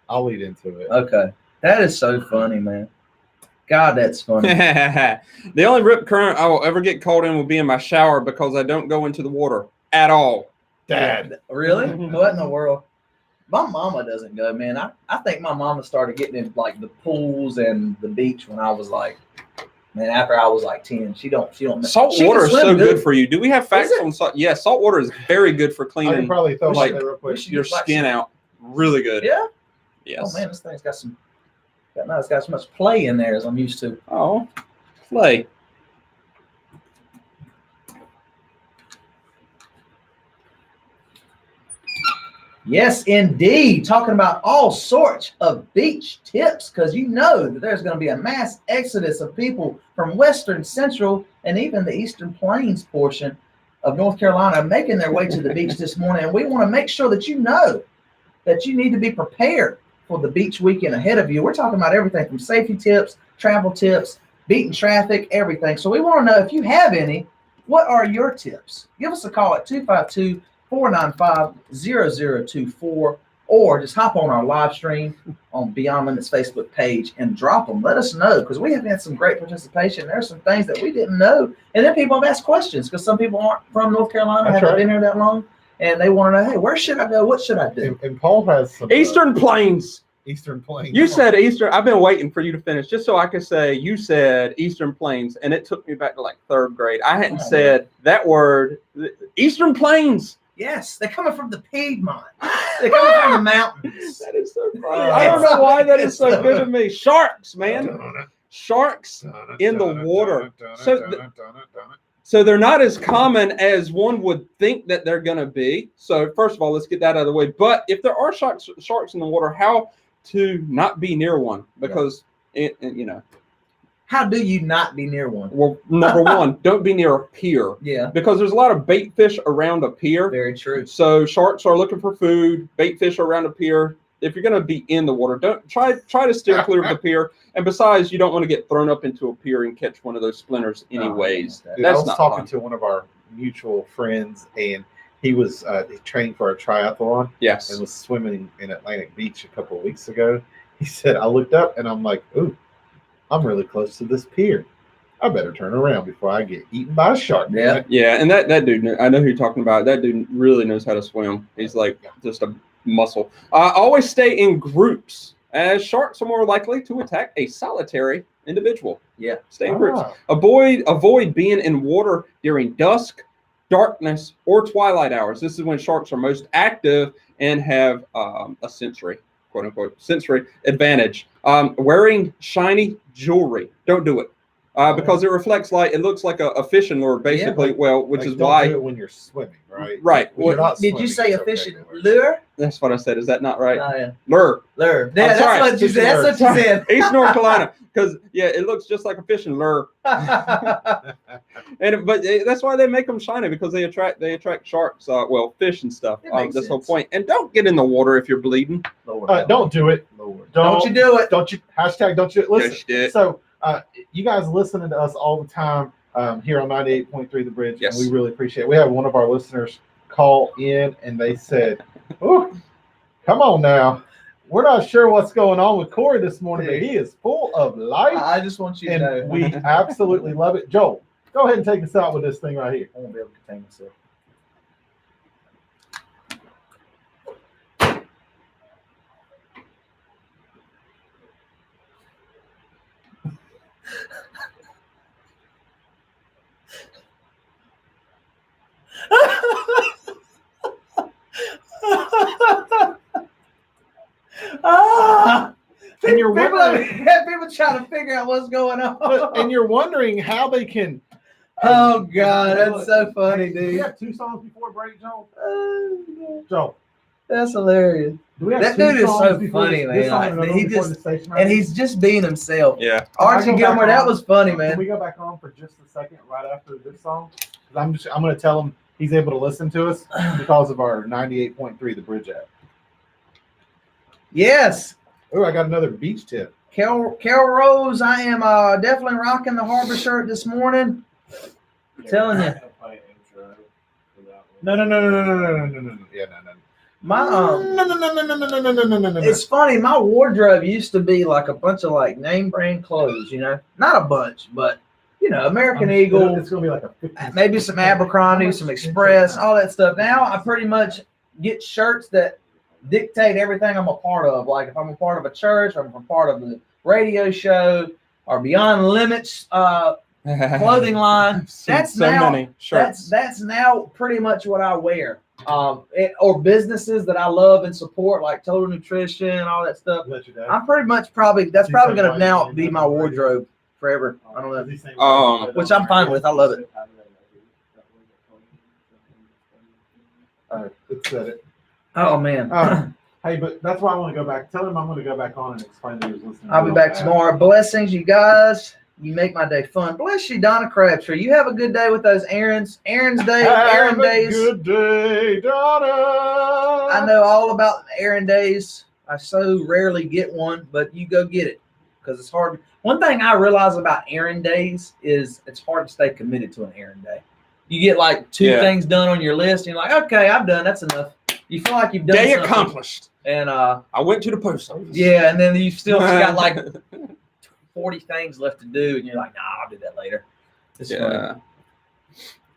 I'll lead into it. Okay, that is so funny, man. God, that's funny. The only rip current I will ever get caught in will be in my shower because I don't go into the water at all. Dad. Really? What in the world? My mama doesn't go, man. I think my mama started getting in like the pools and the beach when I was like, man, after I was like 10. She don't. Salt she water can is swim so good for you. Do we have facts it? on salt? Yeah, salt water is very good for I can cleaning probably throw like, that real quick. should your get, like, skin some- out. Really good. Yeah. Yes. Oh man, this thing's got it's got so much play in there as I'm used to. Oh, play. Yes, indeed. Talking about all sorts of beach tips because you know that there's going to be a mass exodus of people from Western, Central, and even the Eastern Plains portion of North Carolina making their way to the beach this morning. And we want to make sure that you know that you need to be prepared for the beach weekend ahead of you. We're talking about everything from safety tips, travel tips, beating traffic, everything. So we want to know if you have any, what are your tips? Give us a call at 252-495-0024 or just hop on our live stream on Beyond Limits Facebook page and drop them. Let us know because we have had some great participation. There's some things that we didn't know. And then people have asked questions because some people aren't from North Carolina, That's haven't right. been here that long. And they want to know, hey, where should I go? What should I do? And Paul has some Eastern Plains. Eastern Plains. You said Eastern. I've been waiting for you to finish just so I could say you said Eastern Plains, and it took me back to like 3rd grade. I hadn't said that word. Eastern Plains. Yes, they're coming from the Piedmont. They're coming from the mountains. That is so funny. I don't know why that is so good to me. Sharks, man. Sharks in the water. So they're not as common as one would think that they're going to be. So first of all, let's get that out of the way. But if there are sharks in the water, how to not be near one? Because, How do you not be near one? well, number one, don't be near a pier. Yeah, Because there's a lot of bait fish around a pier. very true. So sharks are looking for food, bait fish are around a pier. If you're going to be in the water, don't try to steer clear of the pier. And besides, you don't want to get thrown up into a pier and catch one of those splinters anyways. Dude, I That's was not talking fun. to one of our mutual friends, and he was training for a triathlon Yes. and was swimming in Atlantic Beach a couple of weeks ago. He said, I looked up and I'm like, ooh, I'm really close to this pier. I better turn around before I get eaten by a shark. Yeah. Yeah, and that dude, I know who you're talking about. That dude really knows how to swim. He's like just a muscle. Always stay in groups, as sharks are more likely to attack a solitary individual. Yeah. Stay in groups. Ah. Avoid being in water during dusk, darkness, or twilight hours. This is when sharks are most active and have a sensory, quote unquote, sensory advantage. Wearing shiny jewelry. Don't do it. Because it reflects light. It looks like a fishing lure, basically. Yeah, well, which Like, is don't why. do it when you're swimming, right? Right. When you're not Did you swimming, say it's a fishing okay. lure? That's what I said. Is that not right? Yeah. Lure. Lure. Yeah, I'm that's sorry, what you fishing said. That's what you said. East North Carolina. Because it looks just like a fishing lure. But that's why they make them shiny, because they attract sharks. Fish and stuff. It makes That's the whole sense. point. And don't get in the water if you're bleeding. Don't do it. Don't you do it. Don't you hashtag don't you listen. Just do it. So you guys listening to us all the time here on 98.3 The Bridge, Yes. and we really appreciate it. We have one of our listeners call in and they said, "Oh, come on now. We're not sure what's going on with Corey this morning, but he is full of life, I just want you to and know. we absolutely love it." Joel, go ahead and take us out with this thing right here. I won't be able to contain myself. And you're people, wondering, people trying to figure out what's going on. and you're wondering how they can. Oh God, that's so funny, Do you dude. have 2 songs before break, Joel? Joel, That's hilarious. Do we have That two dude is songs so before funny, this man. song Like, and another he one before just- the station And record? he's just being himself. Yeah. Can I Archie go back Gilmore, that on? was funny, Can man. we go back on for just a second right after this song? 'Cause I'm going to tell him he's able to listen to us because of our 98.3 The Bridge app. Yes. Oh, I got another beach tip. Carol Rose, I am definitely rocking the Harbor shirt this morning. Telling you. No. Yeah, no. My No. it's funny, my wardrobe used to be like a bunch of like name brand clothes, you know. Not a bunch, but you know, American Eagle, It's going to be like a 50. maybe some Abercrombie, some Express, all that stuff. Now I pretty much get shirts that dictate everything I'm a part of. Like if I'm a part of a church, or if I'm a part of the radio show, or Beyond Limits clothing line. That's so now- many shirts. That's now pretty much what I wear. Or businesses that I love and support, like Total Nutrition and all that stuff. Let your dad. I'm pretty much that's probably gonna now be my wardrobe forever. I don't know. Which I'm fine with. I love it. All right, let's set it. Oh man. Hey, but that's why I want to go back. Tell him I'm going to go back on and explain to his listeners. I'll be back tomorrow. Blessings, you guys. You make my day fun. Bless you, Donna Crabtree. You have a good day with those errands. Errands day, errand days. Good day, Donna. I know all about errand days. I so rarely get one, but you go get it because it's hard. One thing I realize about errand days is it's hard to stay committed to an errand day. You get like two things done on your list, and you're like, okay, I'm done. That's enough. You feel like you've done Day something. accomplished. And I went to the post office. yeah, and then you still got like 40 things left to do, and you're like, nah, I'll do that later. It's funny. Yeah.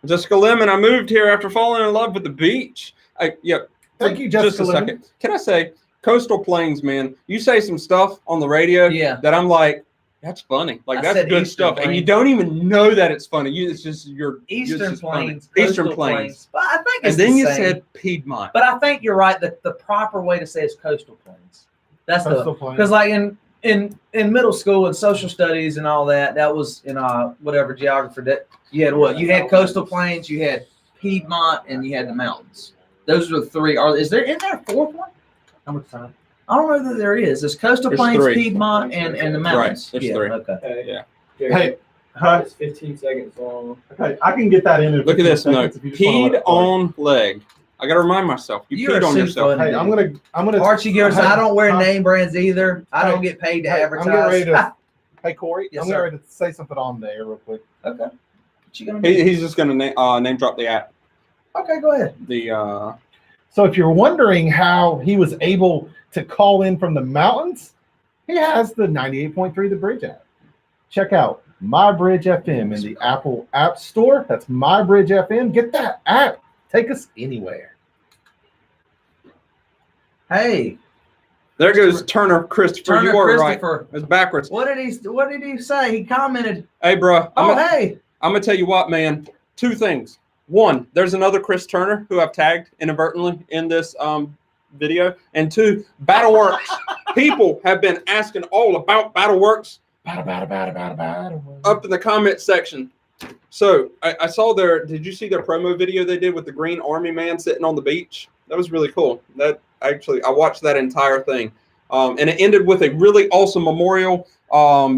Jessica Lemon, I moved here after falling in love with the beach. Thank you, Just Jessica a Lemon. second. Can I say, Coastal Plains, man, you say some stuff on the radio Yeah. that I'm like, that's funny. Like, I that's said good Eastern stuff. And you Plains. don't even know that it's funny. It's just you're Eastern it's just funny. Plains, Eastern Coastal Plains. But I think And it's then the you same. said Piedmont. But I think you're right. The proper way to say it's Coastal Plains. That's Coastal Plains. because like in middle school and social studies and all that, that was in whatever geography that you had. What you had Coastal Plains, you had Piedmont, and you had the mountains. Those are the three. Is there a fourth one? How much time? I don't know that there is. There's Coastal There's Plains, three. Piedmont, and the mountains. there's yeah, three. Okay. Hey, Yeah. Hey, huh? it's 15 seconds long. Okay, I can get that in. Look at this note. Peed on leg. I got to remind myself. You You're peed on so yourself. funny. Hey, I'm gonna. Archie Garrison, I don't wear Huh? name brands either. I don't Hey, get paid to Hey, I'm advertise. getting ready to. Hey Corey, Yes, I'm getting ready to say something on there real quick. Okay. What you gonna do? He's just going to name drop the app. Okay, go ahead. The So if you're wondering how he was able to call in from the mountains, he has the 98.3 The Bridge app. Check out My Bridge FM in the Apple App Store. That's My Bridge FM. Get that app. Take us anywhere. Hey, there goes Turner Christopher. Turner You were right. Christopher. It's backwards. What did he say? He commented, Hey, bro. "Oh, hey, I'm gonna tell you what, man. Two things. One, there's another Chris Turner who I've tagged inadvertently in this video, and two, BattleWorks. People have been asking all about BattleWorks up in the comment section. So I saw did you see their promo video they did with the Green Army man sitting on the beach? That was really cool. I watched that entire thing. And it ended with a really awesome Memorial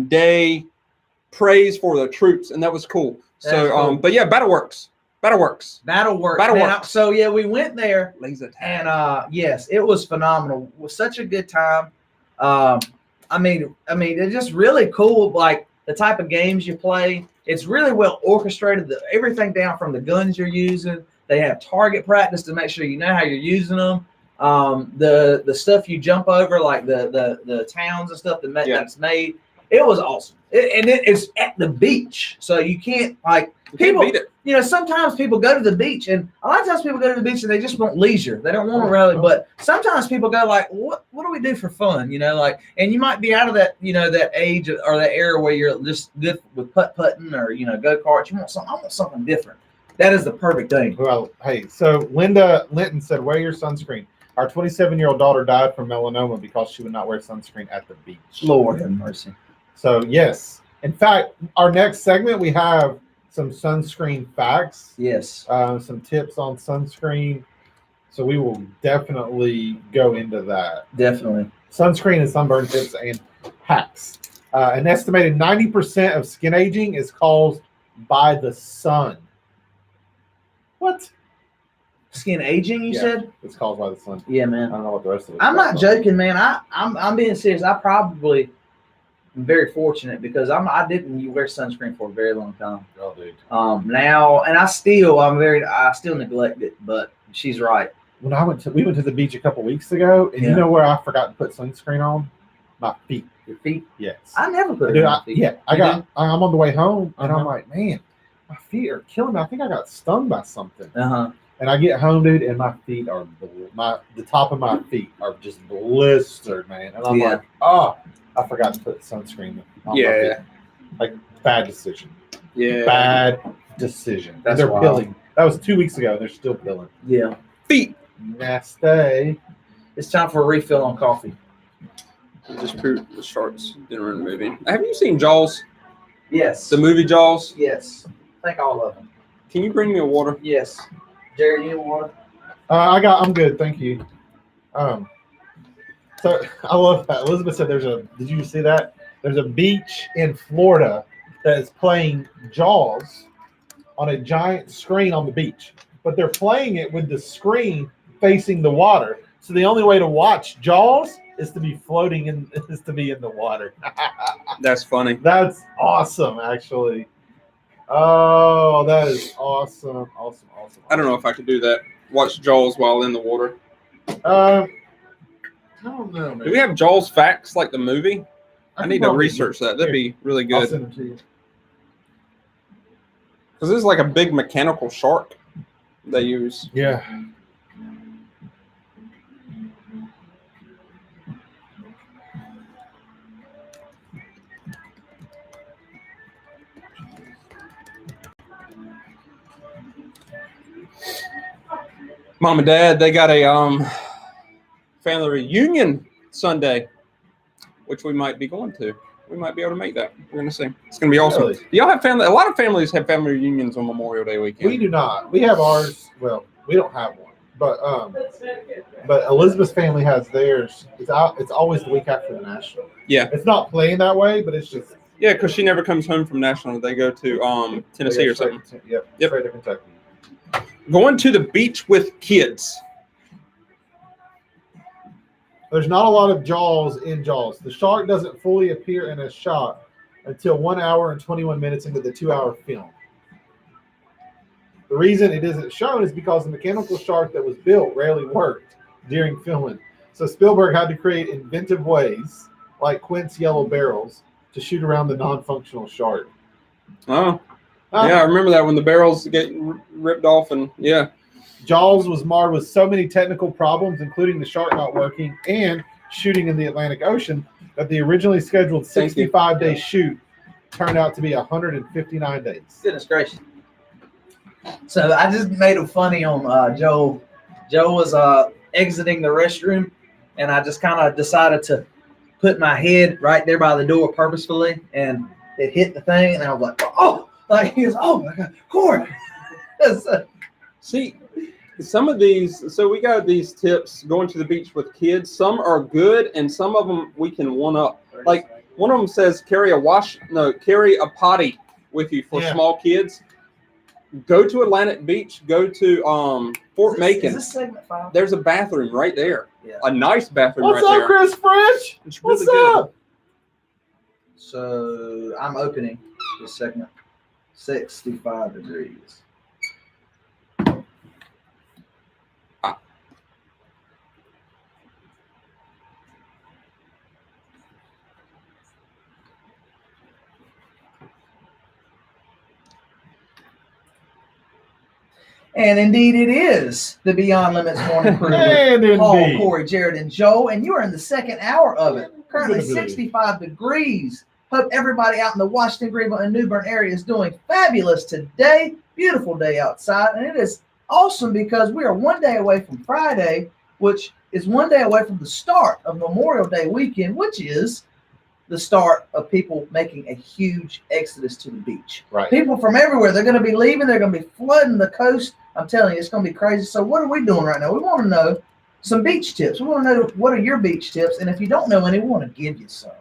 Day praise for the troops, and that was cool. That's cool. But yeah, BattleWorks. BattleWorks." So yeah, we went there, Laser tag. and yes, it was phenomenal. It was such a good time. I mean, it's just really cool. Like the type of games you play, it's really well orchestrated. Everything down from the guns you're using. They have target practice to make sure you know how you're using them. The stuff you jump over, like the towns and stuff that's made. It was awesome. It's at the beach, so you can't Can't beat it. You know, sometimes people go to the beach, and a lot of times people go to the beach and they just want leisure. They don't want to really, but sometimes people go like, what do we do for fun? You know, like, and you might be out of that, you know, that age or that era where you're just good with putt-putting or, you know, go-karts. I want something different. That is the perfect thing. Well, hey, so Linda Linton said, wear your sunscreen. Our 27-year-old daughter died from melanoma because she would not wear sunscreen at the beach. Lord have mercy. So, yes. In fact, our next segment, we have some sunscreen facts, Yes. some tips on sunscreen. So we will definitely go into that. Definitely. Sunscreen and sunburn tips and hacks. An estimated 90% of skin aging is caused by the sun. What? Skin aging, you Yeah. said? It's caused by the sun. Yeah, I man. don't know what the rest of it. I'm not joking, man. I'm being serious. I probably am very fortunate because I didn't wear sunscreen for a very long time. Oh, dude. Now, and I still neglect it, but she's right. When we went to the beach a couple weeks ago, and Yeah. you know where I forgot to put sunscreen on? My feet. Your feet? Yes. I never put it Dude, on my feet. I'm on the way home, and Uh-huh. I'm like, man, my feet are killing me. I think I got stung by something. Uh-huh. And I get home, dude, and my feet are the top of my feet are just blistered, man. And I'm Yeah. like, oh, I forgot to put sunscreen on my Yeah. feet. Like, bad decision. Yeah. Bad decision. That's They're wild. pilling. That was 2 weeks ago. They're still pilling. Yeah. Feet. Nasty. It's time for a refill on coffee. Just proved the sharks didn't run the movie. Have you seen Jaws? Yes. The movie Jaws? Yes. I think all of them. Can you bring me a water? Yes. Jared, you want I'm good. Thank you. So I love that. Elizabeth said did you see that? There's a beach in Florida that is playing Jaws on a giant screen on the beach, but they're playing it with the screen facing the water. So the only way to watch Jaws is to be floating in the water. That's funny. That's awesome, actually. Oh, that is awesome. Awesome. I don't know if I could do that. Watch Jaws while in the water. I don't know, man. Do we have Jaws facts like the movie? I can need to probably- research that. That'd be really I'll good. send them to you. Because this is like a big mechanical shark they use. Yeah. Mom and Dad, they got a family reunion Sunday, which we might be going to. We might be able to make that. We're gonna see. It's gonna be awesome. Really? Do y'all have family? A lot of families have family reunions on Memorial Day weekend. We do not. We have ours. Well, we don't have one, but Elizabeth's family has theirs. It's always the week after the national. Yeah. It's not playing that way, but it's just Yeah, because she never comes home from national. They go to Tennessee they go or something. straight to- Yep. Yep. Straight to Kentucky. Going to the beach with kids. There's not a lot of Jaws in Jaws. The shark doesn't fully appear in a shot until 1 hour and 21 minutes into the 2-hour film. The reason it isn't shown is because the mechanical shark that was built rarely worked during filming. So Spielberg had to create inventive ways, like Quint's yellow barrels, to shoot around the non-functional shark. Oh, yeah, I remember that when the barrels get ripped off and yeah. Jaws was marred with so many technical problems, including the shark not working and shooting in the Atlantic Ocean, that the originally scheduled 65-day shoot turned out to be 159 days. Goodness gracious. So I just made it funny on Joe. Joe was exiting the restroom, and I just kind of decided to put my head right there by the door purposefully, and it hit the thing, and I was like, oh, like he was, oh my God, Corey. See, some of these, so we got these tips going to the beach with kids. Some are good, and some of them we can one up. Like one of them says, carry a potty with you for Yeah. small kids. Go to Atlantic Beach. Go to Fort Macon. Is this segment 5? There's a bathroom right there. Yeah. A nice bathroom What's right up, there. Chris French? It's really What's good. up? So I'm opening this segment. 65 degrees. And indeed it is the Beyond Limits Morning Crew. And Paul, indeed. Corey, Jared, and Joe, and you are in the second hour of it. Currently Good to be. 65 degrees. Hope everybody out in the Washington, Greenville, and New Bern area is doing fabulous today. Beautiful day outside, and it is awesome because we are one day away from Friday, which is one day away from the start of Memorial Day weekend, which is the start of people making a huge exodus to the beach. Right. People from everywhere, they're going to be leaving. They're going to be flooding the coast I'm telling you, it's going to be crazy. So what are we doing right now? We want to know some beach tips. We want to know what are your beach tips, and if you don't know any, we want to give you some.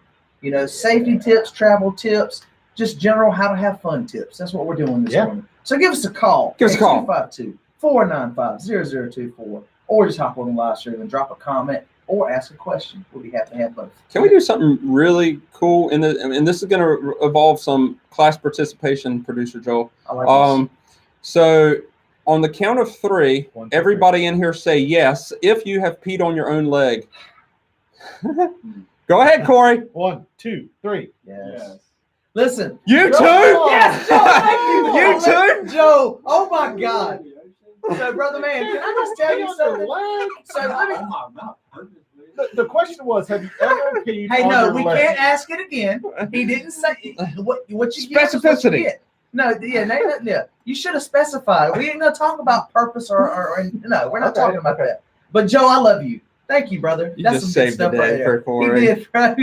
You know, safety tips, travel tips, just general how to have fun tips. That's what we're doing this morning. So give us a call. Give us a call. 252-495-0024, or just hop on the live stream and drop a comment or ask a question. We'll be happy to have both. Can we do something really cool? And this is going to involve some class participation, Producer Joel. I like this. So on the count of 3, 1, 2, everybody in here say yes if you have peed on your own leg. Go ahead, Corey. 1, 2, 3. Yes. Listen. You Joe, too? Yes, Joe, thank you. You too? Joe, oh my God. So, brother man, can I just tell you something? So let me. The question was, have you ever peed Hey, on no, your we leg? can't ask it again. He didn't say what you get. is what you Specificity. get. No, yeah. You should have specified. We ain't gonna talk about purpose or no, we're not Okay, talking about okay. that. But Joe, I love you. Thank you, brother. You That's just some good saved the stuff right day there. for Corey. He did, bro.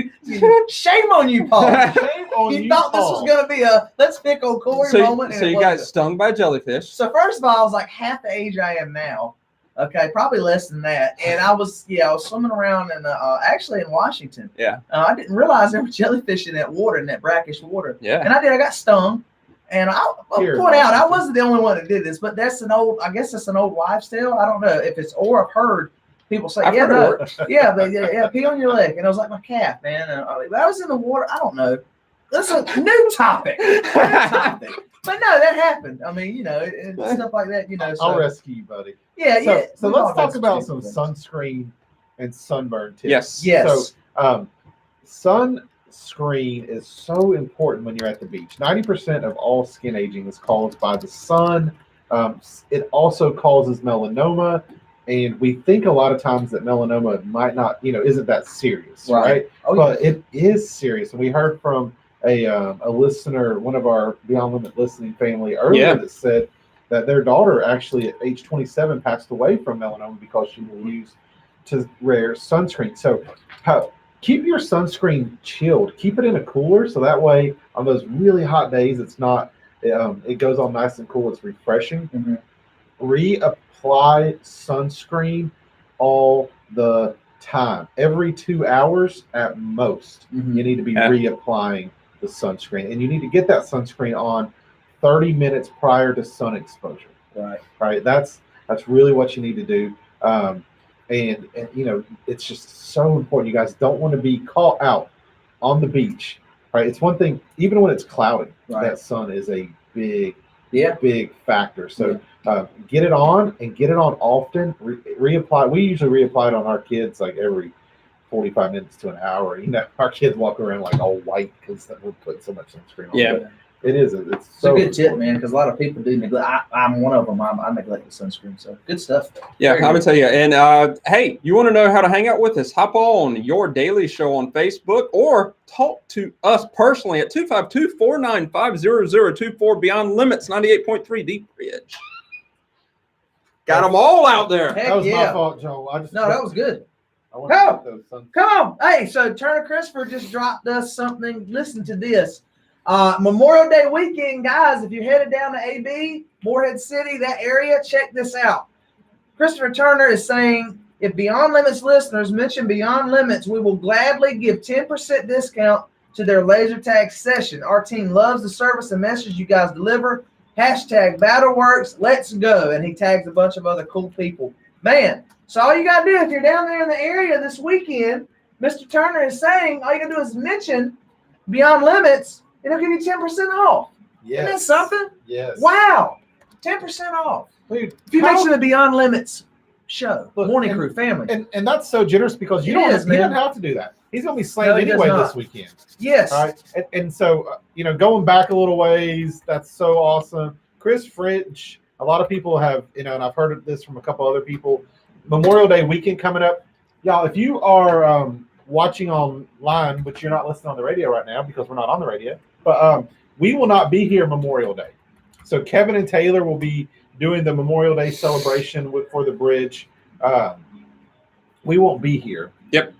Shame on you, Paul. Shame on You thought this was Paul. gonna be a let's pick on Corey moment. So and it you got wasn't. stung by a jellyfish. So first of all, I was like half the age I am now. Okay, probably less than that. And I was swimming around in actually in Washington. Yeah. I didn't realize there were jellyfish in that water, in that brackish water. Yeah. And I got stung. And I'll Here, point out, I Washington. wasn't the only one that did this, but I guess it's an old wives' tale. I don't know if it's, or I've heard people say, I've yeah, heard it no, works. yeah, but yeah, pee on your leg. And I was like, my calf, man. And I was in the water. I don't know. That's a new topic. But no, that happened. I mean, and stuff like that, So, I'll rescue you, buddy. yeah, So, yeah. so we've all let's done talk about stupid some things. sunscreen and sunburn tips. Yes. Yes. So, sunscreen is so important when you're at the beach. 90% of all skin aging is caused by the sun. It also causes melanoma, and we think a lot of times that melanoma might not, isn't that serious, right? Oh, But it is serious. And we heard from a listener, one of our Beyond Limit listening family earlier, that said that their daughter actually at age 27 passed away from melanoma because she refused to wear sunscreen. So keep your sunscreen chilled. Keep it in a cooler so that way on those really hot days it's not it goes on nice and cool. It's refreshing. Mhm. Reapply sunscreen all the time. Every 2 hours at most. Mhm. You need to be reapplying the sunscreen, and you need to get that sunscreen on 30 minutes prior to sun exposure. Right. That's really what you need to do. And it's just so important. You guys don't want to be caught out on the beach. Right. It's one thing, even when it's cloudy, that sun is a big factor. So get it on and get it on often. Reapply. We usually reapply it on our kids like every 45 minutes to an hour. Our kids walk around like all white because we're putting so much sunscreen on. Yeah. But it is. It's It's so a good tip, man, because a lot of people do neglect. I'm one of them. I neglect the sunscreen. So good stuff. Yeah, Very I'm gonna good. tell you. And hey, you want to know how to hang out with us? Hop on Your Daily Show on Facebook or talk to us personally at 252-495-0024 Beyond Limits 98.3 Deep Ridge. Got them all out there. Heck that was yeah. my fault, Joe. No, that was good. I want to get those sun. Come on. Hey, so Turner Christopher just dropped us something. Listen to this. Memorial Day weekend, guys, if you're headed down to AB, Morehead City, that area, check this out. Christopher Turner is saying, if Beyond Limits listeners mention Beyond Limits, we will gladly give 10% discount to their laser tag session. Our team loves the service and message you guys deliver. #BattleWorks. Let's go. And he tags a bunch of other cool people. Man, so all you got to do if you're down there in the area this weekend, Mr. Turner is saying, all you got to do is mention Beyond Limits, and he'll give you 10% off. Yes. Isn't that something? Yes. Wow. 10% off. Dude, If you how- mention the Beyond Limits show, Look, Morning and- Crew family. and that's so generous because It is, he man. doesn't have to do that. He's going to be slammed No, he does anyway not. this weekend. Yes. All right. And so, going back a little ways, that's so awesome. Chris Fridge, a lot of people have, and I've heard of this from a couple other people. Memorial Day weekend coming up. Y'all, if you are watching online, but you're not listening on the radio right now because we're not on the radio, but we will not be here Memorial Day. So Kevin and Taylor will be doing the Memorial Day celebration for the bridge. We won't be here. Yep.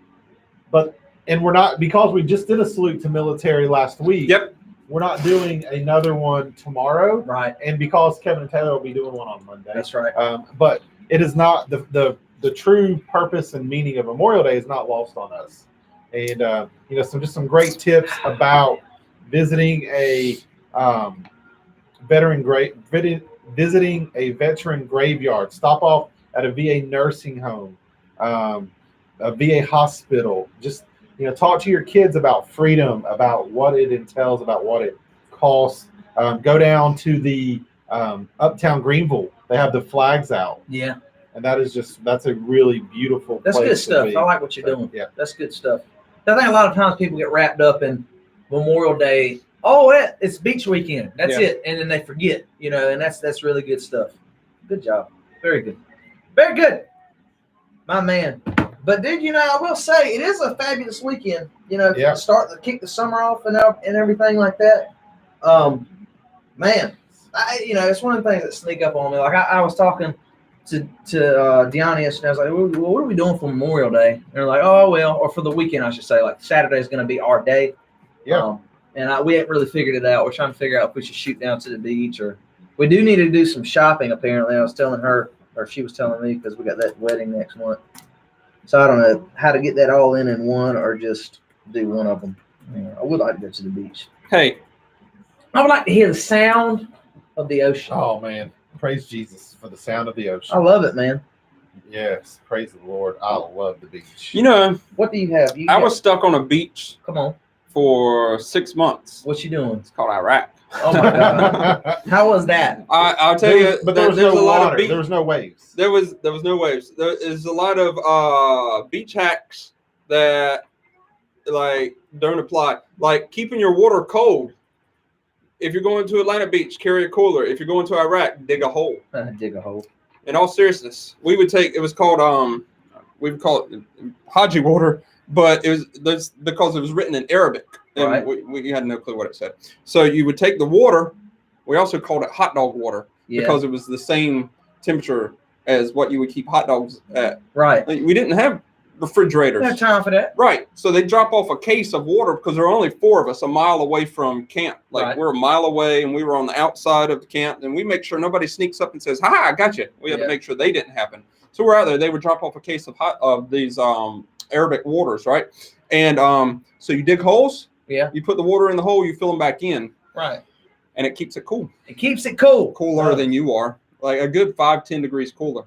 And we're not, because we just did a salute to military last week. Yep. we're not doing another one tomorrow, Right. and because Kevin and Taylor will be doing one on Monday. That's right. But it is not the true purpose and meaning of Memorial Day is not lost on us. And some great tips about visiting a visiting a veteran graveyard. Stop off at a VA nursing home, a VA hospital. Just talk to your kids about freedom, about what it entails, about what it costs. Go down to the Uptown Greenville. They have the flags out. Yeah. And that's a really beautiful That's place good to stuff. be. I like what you're doing. Yeah. That's good stuff. I think a lot of times people get wrapped up in Memorial Day. Oh, it's beach weekend. That's it. And then they forget, and that's really good stuff. Good job. Very good. Very good. My man. But dude, I will say it is a fabulous weekend, Yeah. to kick the summer off and everything like that. Man, it's one of the things that sneak up on me. Like I was talking to Deanna yesterday. I was like, well, what are we doing for Memorial Day? And they're like, oh, well, or for the weekend, I should say. Like Saturday is going to be our day. Yeah. And we haven't really figured it out. We're trying to figure out if we should shoot down to the beach, or we do need to do some shopping, apparently. I was telling her, or she was telling me, because we got that wedding next month. So I don't know how to get that all in one, or just do one of them. I would like to go to the beach. Hey, I would like to hear the sound of the ocean. Oh man, praise Jesus for the sound of the ocean. I love it, man. Yes, praise the Lord. I love the beach. What do you have? I was stuck on a beach Come on. for 6 months. What you doing? It's called Iraq. Oh my God. How was that? I'll tell you, But there was there's no a lot water. of beach. There was no waves. There was no waves. There is a lot of beach hacks that don't apply. Like keeping your water cold. If you're going to Atlanta Beach, carry a cooler. If you're going to Iraq, dig a hole. Dig a hole. In all seriousness, we would call it Haji water, but that's because it was written in Arabic, and Right. we had no clue what it said. So you would take the water. We also called it hot dog water because it was the same temperature as what you would keep hot dogs at. Right. We didn't have refrigerators. No time for that. Right. So they drop off a case of water because there are only 4 of us a mile away from camp. Right. We're a mile away and we were on the outside of the camp, and we make sure nobody sneaks up and says, "Hi, I got you." We had to make sure they didn't happen. So we're out there. They would drop off a case of these Arabic waters, right? And so you dig holes. Yeah. You put the water in the hole. You fill them back in, Right. and it keeps it cool, It keeps it cool. cooler than you are, like a good 5-10 degrees cooler.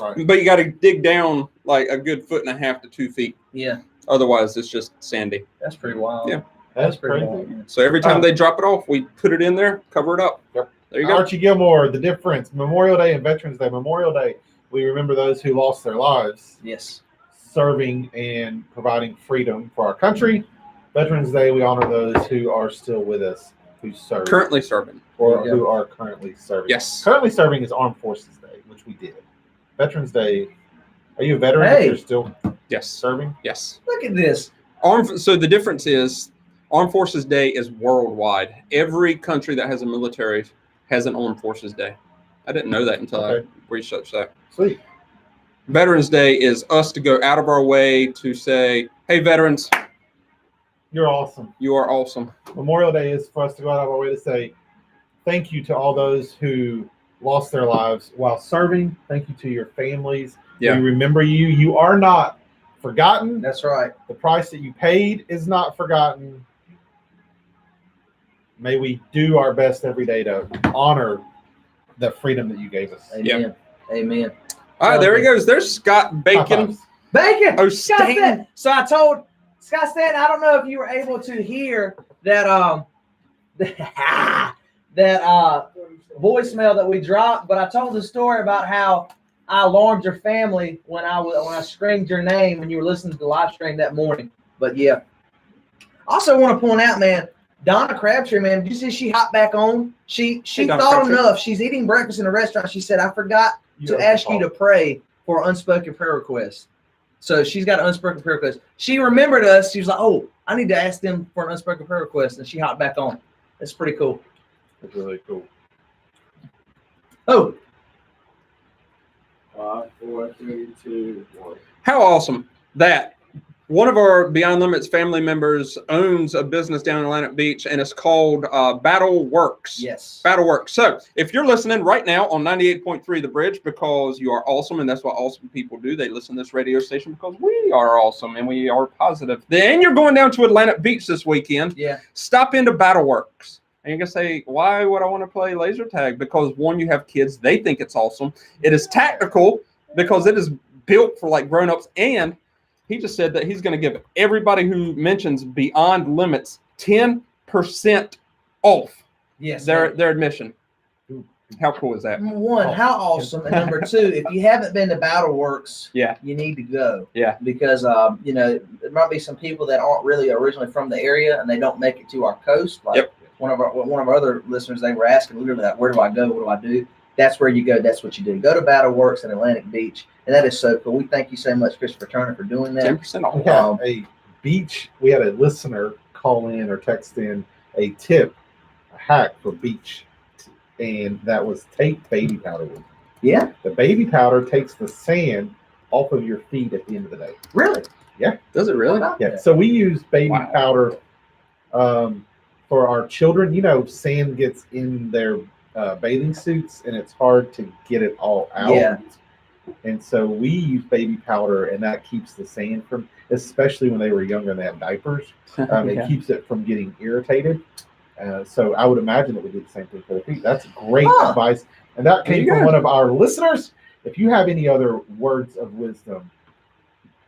Right. But you got to dig down like a good 1.5 to 2 feet. Yeah. Otherwise, it's just sandy. That's pretty wild. Yeah. That's pretty crazy. wild. Man. So every time they drop it off, we put it in there, cover it up. Yep. There you go. Archie Gilmore, the difference. Memorial Day and Veterans Day. Memorial Day, we remember those who lost their lives Yes. serving and providing freedom for our country. Veterans Day, we honor those who are still with us, who serve. Currently serving. Or Yeah. who are currently serving. Yes. Currently serving is Armed Forces Day, which we did. Veterans Day, are you a veteran Hey. if you're still Yes. serving? Yes. Look at this. So the difference is Armed Forces Day is worldwide. Every country that has a military has an Armed Forces Day. I didn't know that until Okay. I researched that. Sweet. Veterans Day is us to go out of our way to say, "Hey, veterans, You're awesome. you are awesome." Memorial Day is for us to go out of our way to say thank you to all those who lost their lives while serving. Thank you to your families. Yeah. We remember you. You are not forgotten. That's right. The price that you paid is not forgotten. May we do our best every day to honor the freedom that you gave us. Amen. Amen. All right, there he goes. There's Scott High Bacon. fives. Bacon. Oh, Scott Stanton. Stanton. So I told Scott Stanton, I don't know if you were able to hear that that voicemail that we dropped, but I told the story about how I alarmed your family when I screamed your name when you were listening to the live stream that morning. But yeah. Also want to point out, man, Donna Crabtree, man, did you see she hopped back on? She Donna thought Crabtree. enough. She's eating breakfast in a restaurant. She said, I forgot to ask you to pray for an unspoken prayer request. So she's got an unspoken prayer request. She remembered us. She was like, oh, I need to ask them for an unspoken prayer request. And she hopped back on. That's pretty cool. That's really cool. Oh, 5, 4, 3, 2, 1. How awesome that One of our Beyond Limits family members owns a business down in Atlantic Beach, and it's called Battle Works. Yes. Battle Works. So if you're listening right now on 98.3 The Bridge, because you are awesome, and that's what awesome people do. They listen to this radio station because we are awesome and we are positive. Then you're going down to Atlantic Beach this weekend. Yeah. Stop into Battle Works. And you're going to say, why would I want to play laser tag? Because one, you have kids. They think it's awesome. It is tactical because it is built for like grown-ups, and he just said that he's going to give everybody who mentions Beyond Limits 10% off Yes. their admission. How cool is that? One, how awesome. And number two, if you haven't been to Battle Works, Yeah. you need to go. Yeah. Because there might be some people that aren't really originally from the area and they don't make it to our coast. Like Yep. one of our other listeners, they were asking literally like, where do I go? What do I do? That's where you go. That's what you do. Go to Battle Works in Atlantic Beach. And that is so cool. We thank you so much, Christopher Turner, for doing that. 10% off. We had a beach. We had a listener call in or text in a tip, a hack for beach, and that was take baby powder with you. Yeah. The baby powder takes the sand off of your feet at the end of the day. Really? Does it really? How about Yeah. that? So we use baby Wow. powder for our children. You know, sand gets in their bathing suits, and it's hard to get it all out. Yeah. And so we use baby powder, and that keeps the sand from, especially when they were younger and they had diapers. Yeah. It keeps it from getting irritated. So I would imagine it would do the same thing for the feet. That's great advice. And that There came you from go. one of our listeners. If you have any other words of wisdom,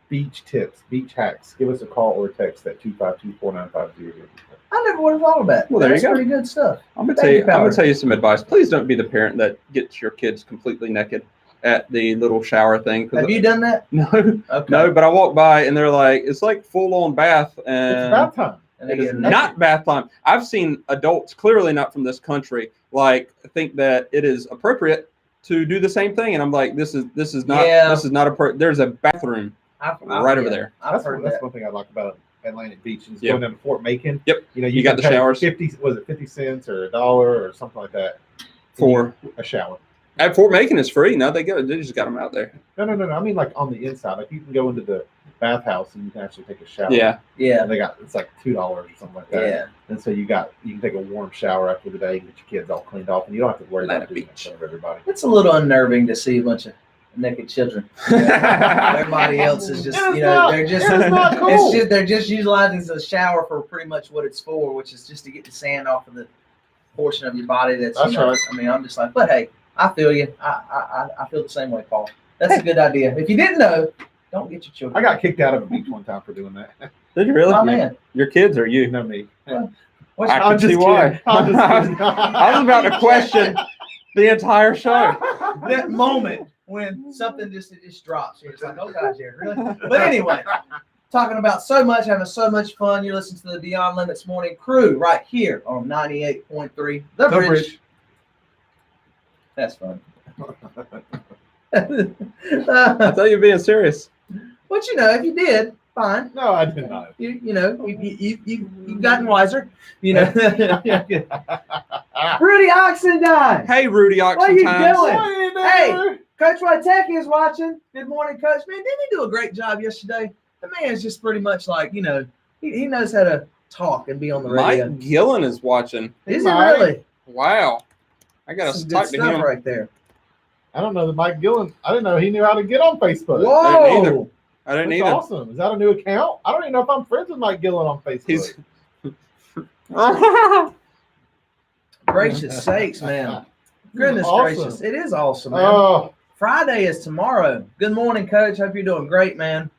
beach tips, beach hacks, give us a call or a text at 252-4950. I never would have thought of that. Well, there you That's go. pretty good stuff. I'm gonna Baby tell powder. you some advice. Please don't be the parent that gets your kids completely naked at the little shower thing. 'Cause Have you done that? No, Okay. no. But I walk by and they're like, it's like full on bath, It's and bath time. And they it is get naked. not bath time. I've seen adults, clearly not from this country, like think that it is appropriate to do the same thing, and I'm like, this is not Yeah. this is not appropriate. There's a bathroom right over there. I've heard That's that. one thing I like about Atlantic Beach is Yep. going down to Fort Macon. Yep. You know, You got can the pay showers. 50 cents or $1 or something like that For a shower. at Fort Macon is free. No, they just got them out there. No. I mean, like on the inside, like you can go into the bathhouse and you can actually take a shower. Yeah, Yeah. And it's like $2 or something like that. Yeah. And so you can take a warm shower after the day and get your kids all cleaned off, and you don't have to worry about Atlantic doing it in Beach. front of everybody. It's a little unnerving to see a bunch of naked children. Everybody else is just, It's not- they're just, it's not cool. they're just utilizing the shower for pretty much what it's for, which is just to get the sand off of the portion of your body that's Right. I mean, I'm just like, but hey, I feel you. I feel the same way, Paul. That's a good idea. If you didn't know, don't get your children. I got kicked out of a beach one time for doing that. did you really? Oh man. Your kids or you? You know me. What's I I'm can see just why. kidding. I'm just kidding. I was about to question the entire show. that moment when something just drops. You're just like, oh God, Jared, really? But anyway, talking about so much, having so much fun. You're listening to the Beyond Limits Morning Crew right here on 98.3 The Bridge. That's fun. I thought you were being serious. But if you did, fine. No, I did not. You've gotten wiser. Rudy Oxendine. Hey, Rudy What are you Oxentimes. doing? Hey, Coach Witecki is watching. Good morning, Coach. Man, didn't he do a great job yesterday? The man is just pretty much like, he knows how to talk and be on the radio. Mike Gillen is watching. Is he Mike. really? Wow. I got Some to good talk to stuff him. right there. I don't know that Mike Gillen. I didn't know he knew how to get on Facebook. Whoa. I didn't That's either. awesome. Is that a new account? I don't even know if I'm friends with Mike Gillen on Facebook. He's Gracious sakes, man. Goodness Awesome. gracious. It is awesome, man. Oh, Friday is tomorrow. Good morning, Coach. Hope you're doing great, man.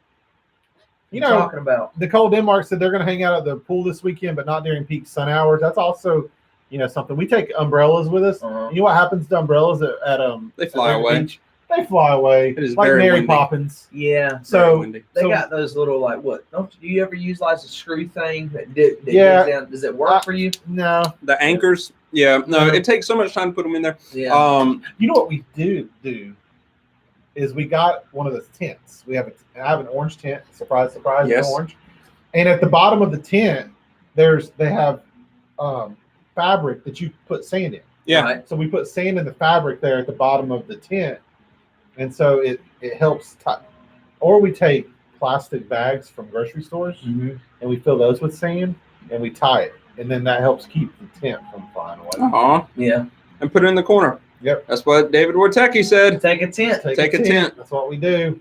you What know, talking about? Nicole Denmark said they're going to hang out at the pool this weekend, but not during peak sun hours. That's also, something. We take umbrellas with us. Uh-huh. You know what happens to umbrellas at They fly Atlantic away. Beach? They fly away. It is like very Mary windy. Poppins. Yeah. Very So windy. They So- got those little do you ever use like a screw thing that Yeah. goes down? Does it work for you? No. The anchors. Yeah. No, Yeah. it takes so much time to put them in there. Yeah. You know what we do is we got one of those tents. I have an orange tent. Surprise, surprise, Yes. orange. And at the bottom of the tent, they have fabric that you put sand in. Yeah. Right. So we put sand in the fabric there at the bottom of the tent, and so it helps. Or we take plastic bags from grocery stores, Mhm. and we fill those with sand, and we tie it, and then that helps keep the tent from flying away. Yeah. And put it in the corner. Yep. That's what David Wartecki said. Take a tent. Take a tent. That's what we do.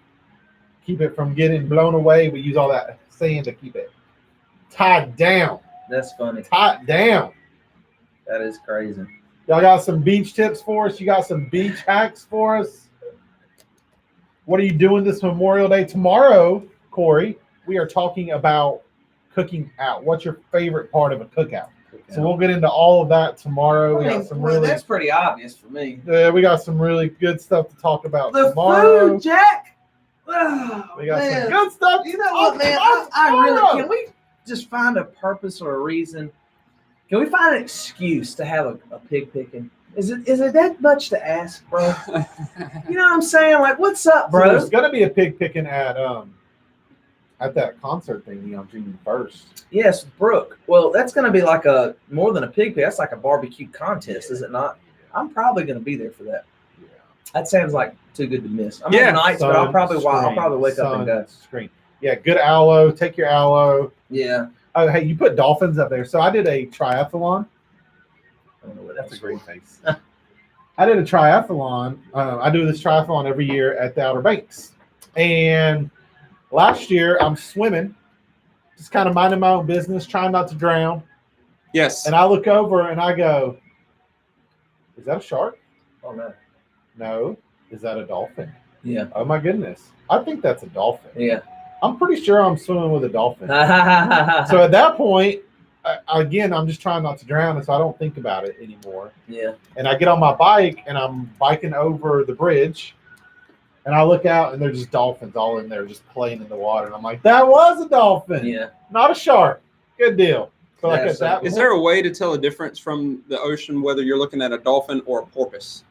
Keep it from getting blown away. We use all that sand to keep it tied down. That's funny. Tied down. That is crazy. Y'all got some beach tips for us? You got some beach hacks for us? What are you doing this Memorial Day? Tomorrow, Corey, we are talking about cooking out. What's your favorite part of a cookout? So we'll get into all of that tomorrow. We got some really, that's pretty obvious for me. we got some really good stuff to talk about The tomorrow. food, Jack. Oh, We got man. some good stuff. You know what, man? I really can we just find a purpose or a reason? Can we find an excuse to have a pig picking? Is it that much to ask, bro? You know what I'm saying? Like, what's up, So bro? there's gonna be a pig picking at that concert thing on June 1st. Yes, Brooke. Well, that's going to be like more than a pig pick. That's like a barbecue contest, is it not? I'm probably going to be there for that. Yeah. That sounds like too good to miss. I'm Yeah. on nights, but I'll probably wake up and go. Screen. Yeah, good aloe. Take your aloe. Yeah. Oh, hey, you put dolphins up there. So I did a triathlon. I don't know what That's a else. great face. I did a triathlon. I do this triathlon every year at the Outer Banks. And last year, I'm swimming, just kind of minding my own business, trying not to drown. Yes. And I look over and I go, is that a shark? Oh no. No. Is that a dolphin? Yeah. Oh, my goodness. I think that's a dolphin. Yeah. I'm pretty sure I'm swimming with a dolphin. Yeah. So at that point, again, I'm just trying not to drown, and so I don't think about it anymore. And I get on my bike, and I'm biking over the bridge, and I look out, and there's just dolphins all in there just playing in the water. And I'm like, that was a dolphin, Yeah. not a shark. Good deal. So like Yeah, at so that Is point, there a way to tell a difference from the ocean whether you're looking at a dolphin or a porpoise?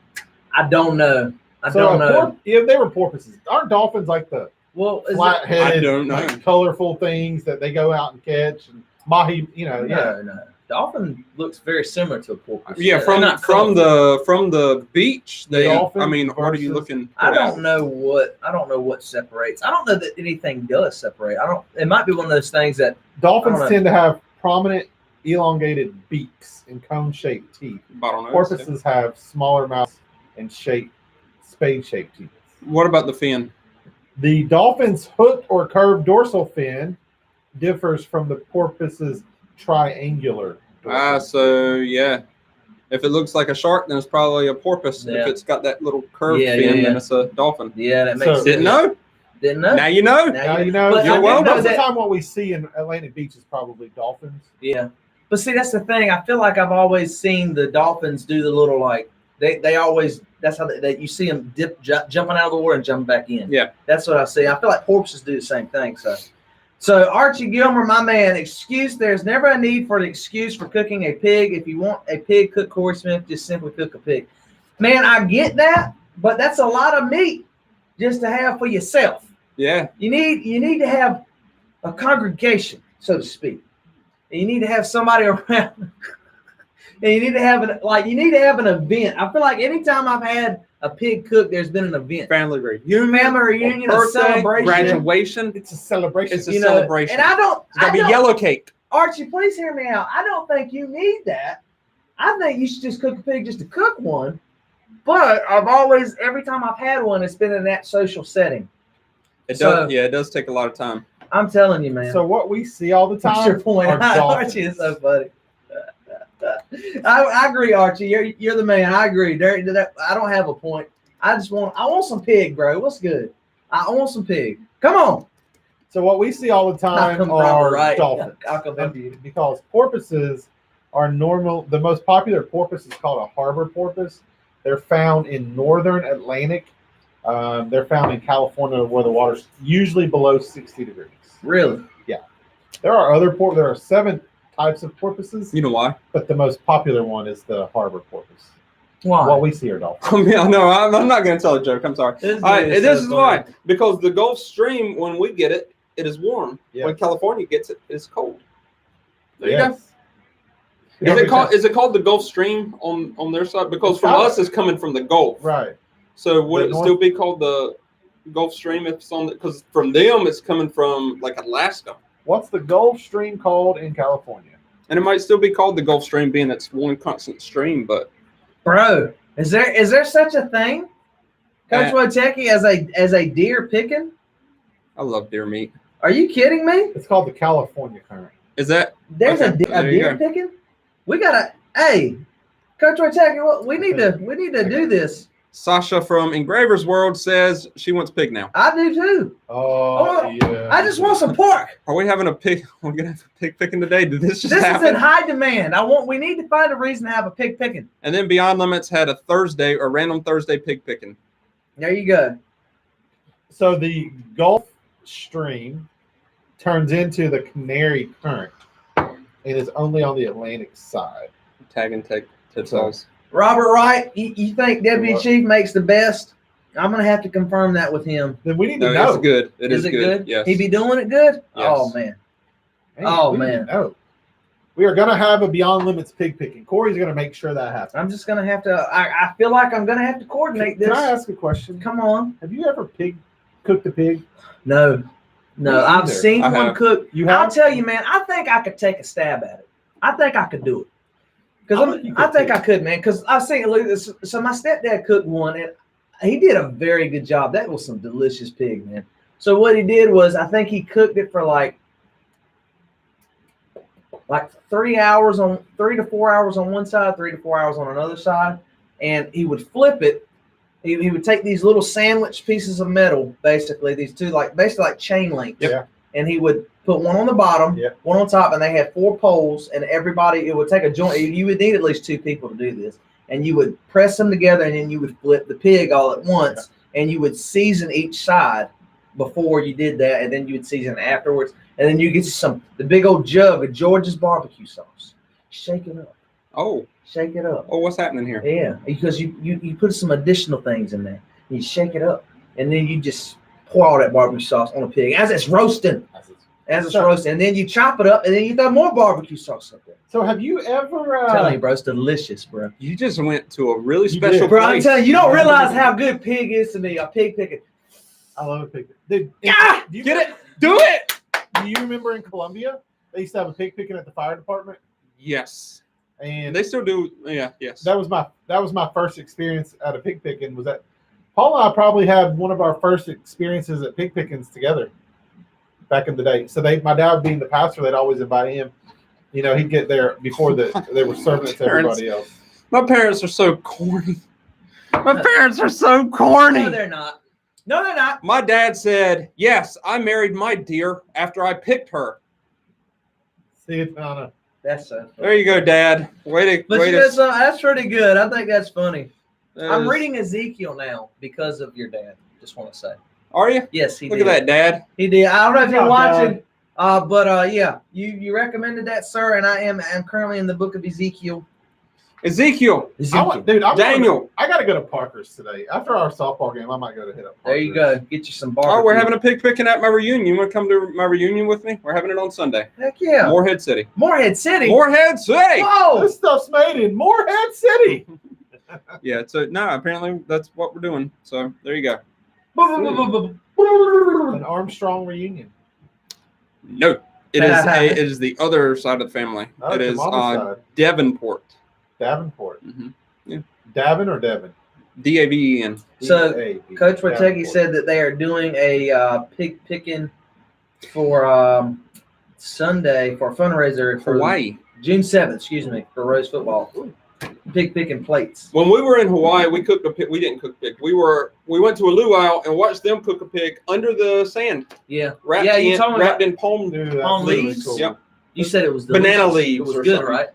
I don't know. I so don't a know. yeah, they were porpoises. Aren't dolphins like the Well, is it, flat-headed, I don't know. like, colorful things that they go out and catch? And mahi, yeah. no. Dolphin looks very similar to a porpoise. Yeah, They're from not from colorful. the beach. They. Dolphin I mean, what are you versus- looking? I at? don't know what separates. I don't know that anything does separate. It might be one of those things that Dolphins I don't know. tend to have prominent, elongated beaks and cone-shaped teeth. Bottlenecks. Porpoises have smaller mouths and spade-shaped teeth. What about the fin? The dolphin's hooked or curved dorsal fin differs from the porpoise's triangular dorsal So yeah, if it looks like a shark, then it's probably a porpoise. Yeah. If it's got that little curved Yeah, fin, yeah. then it's a dolphin. that makes So- sense. Didn't know? Didn't know. Now you know. Now you know. But You're I do welcome. know Most of the that- time what we see in Atlantic Beach is probably dolphins. Yeah, but see, that's the thing. I feel like I've always seen the dolphins do the little like they always. That's how they you see them jumping out of the water and jumping back in. Yeah. That's what I see. I feel like porpoises do the same thing. So Archie Gilmer, my man, excuse. There's never a need for an excuse for cooking a pig. If you want a pig cooked, Corey Smith, just simply cook a pig. Man, I get that, but that's a lot of meat just to have for yourself. Yeah. You need to have a congregation, so to speak. And you need to have somebody around. And you need to have an event. I feel like anytime I've had a pig cook, there's been an event. Family reunion. Family reunion, a birthday, celebration. graduation. It's a celebration. It's a You know, celebration. and I don't. It's gotta I be don't- yellow cake. Archie, please hear me out. I don't think you need that. I think you should just cook a pig just to cook one. But every time I've had one, it's been in that social setting. It So- does. Yeah, it does take a lot of time. I'm telling you, man. So what we see all the What's your time point? are dolphins. Archie is so funny. I agree, Archie. You're the man. I agree. I don't have a point. I want some pig, bro. What's good? I want some pig. Come on. So what we see all the time Malcolm, are right. dolphins. I'll come help you. Because porpoises are normal. The most popular porpoise is called a harbor porpoise. They're found in northern Atlantic. They're found in California where the water's usually below 60 degrees. Really? There are 7 types of porpoises, You know why? but the most popular one is the harbor porpoise. Why? What we see are dolphins. I mean, no, I'm not going to tell a joke. I'm sorry. This All right, dude this so is funny. why. Because the Gulf Stream, when we get it, it is warm. Yeah. When California gets it, it's cold. There you Yes. go. Is it called the Gulf Stream on their side? Because It's from got us, it's coming from the Gulf. Right. So would The it North- still be called the Gulf Stream if it's on because from them it's coming from like Alaska, What's the Gulf Stream called in California? and it might still be called the Gulf Stream, being it's one constant stream. But Bro, is there such a thing, Coach Wojcicki, as a deer picking? I love deer meat. Are you kidding me? It's called the California current. Is that There's Okay, a there you deer go. picking? We gotta Coach Wojcicki, we need to do this. Sasha from Engraver's World says she wants pig now. I do too. Oh, yeah. I just want some pork. Are we having a pig? We're gonna have a pig picking today. Did this just This happen? is in high demand. We need to find a reason to have a pig picking. And then Beyond Limits had a Thursday or random Thursday pig picking. There you go. So the Gulf Stream turns into the Canary Current and is only on the Atlantic side. Tag and take tip So- sauce. Robert Wright, you think Deputy What? Chief makes the best? I'm gonna have to confirm that with him. Then we need No, to know. it's good. It is it good. Yes. He be doing it good? Yes. Oh man. Oh, we need man. to know. We are going to have a Beyond Limits pig picking. Corey's going to make sure that happens. I'm just gonna have to I feel like I'm gonna have to coordinate this. Can I ask a question? Come on. Have you ever cooked a pig? No. Me I've either. seen I one have. cook. You I'll have? tell you, man, I think I could take a stab at it. I think I could do it. Because You I could think too. I could, man. Because I've seen so my stepdad cooked one, and he did a very good job. That was some delicious pig, man. So what he did was, I think he cooked it for like 3 to 4 hours on one side, 3 to 4 hours on another side, and he would flip it. He would take these little sandwich pieces of metal, basically these two, basically like chain links, Yep. and he would put one on the bottom, Yep. one on top, and they had 4 poles, and everybody, it would take a joint. You would need at least 2 people to do this, and you would press them together, and then you would flip the pig all at once, and you would season each side before you did that, and then you would season afterwards, and then you get the big old jug of George's barbecue sauce. Shake it up. Shake it up. Oh, what's happening here? Yeah, because you put some additional things in there. You shake it up, and then you just pour all that barbecue sauce on the pig as it's roasting. And then you chop it up, and then you throw more barbecue sauce up there. So have you ever I'm telling you, bro, it's delicious, bro. You just went to a really You special did. Bro, I'm place. telling you, you don't realize how good pig is to me. A pig picking. I love a pig. Dude, Yeah, do you Get it? Do it! Do you remember in Colombia they used to have a pig picking at the fire department? Yes. And They still do. Yeah. Yes. that was my first experience at a pig picking. Was that Paul and I probably had one of our first experiences at pig pickings together back in the day. So my dad being the pastor, they'd always invite him. You know, he'd get there before they were serving it to everybody else. My parents are so corny. My parents are so corny. No, they're not. No, they're not. My dad said, "Yes, I married my deer after I picked her." See it, Donna. That's so. There you go, Dad. Way to But way that's pretty good. I think that's funny. to. I'm reading Ezekiel now because of your dad. Just want to say. Are you? Yes, he Look did. at that, Dad. He did. I don't know if you're Good job, watching, but yeah, you recommended that, sir, and I'm currently in the book of Ezekiel. Ezekiel, Daniel. I got to go to Parker's today. After our softball game, I might go to hit up Parker's. There you go. Get you some barbecue. Oh, we're having a pig picking at my reunion. You want to come to my reunion with me? We're having it on Sunday. Heck yeah. Moorhead City. Moorhead City. Moorhead City. Whoa. This stuff's made in Moorhead City. Yeah. So no, apparently that's what we're doing. So there you go. An Armstrong reunion. No, it is the other side of the family. Oh, It it's is the mama's side. Davenport. Davenport. Mhm. Davin or Devin? Daven. So, D-A-V. Coach Wojcicki Davenport. said that they are doing a pig picking for Sunday for a fundraiser for Hawaii. June 7th, excuse me, for Rose football. Pig picking plates. When we were in Hawaii, we cooked a pig. We didn't cook pig. We went to a luau and watched them cook a pig under the sand, Yeah. wrapped Yeah, you told me wrapped in palm. Dude, that's palm really leaves? cool. Yep. You said it was Banana delicious. leaves It was or good, something. right?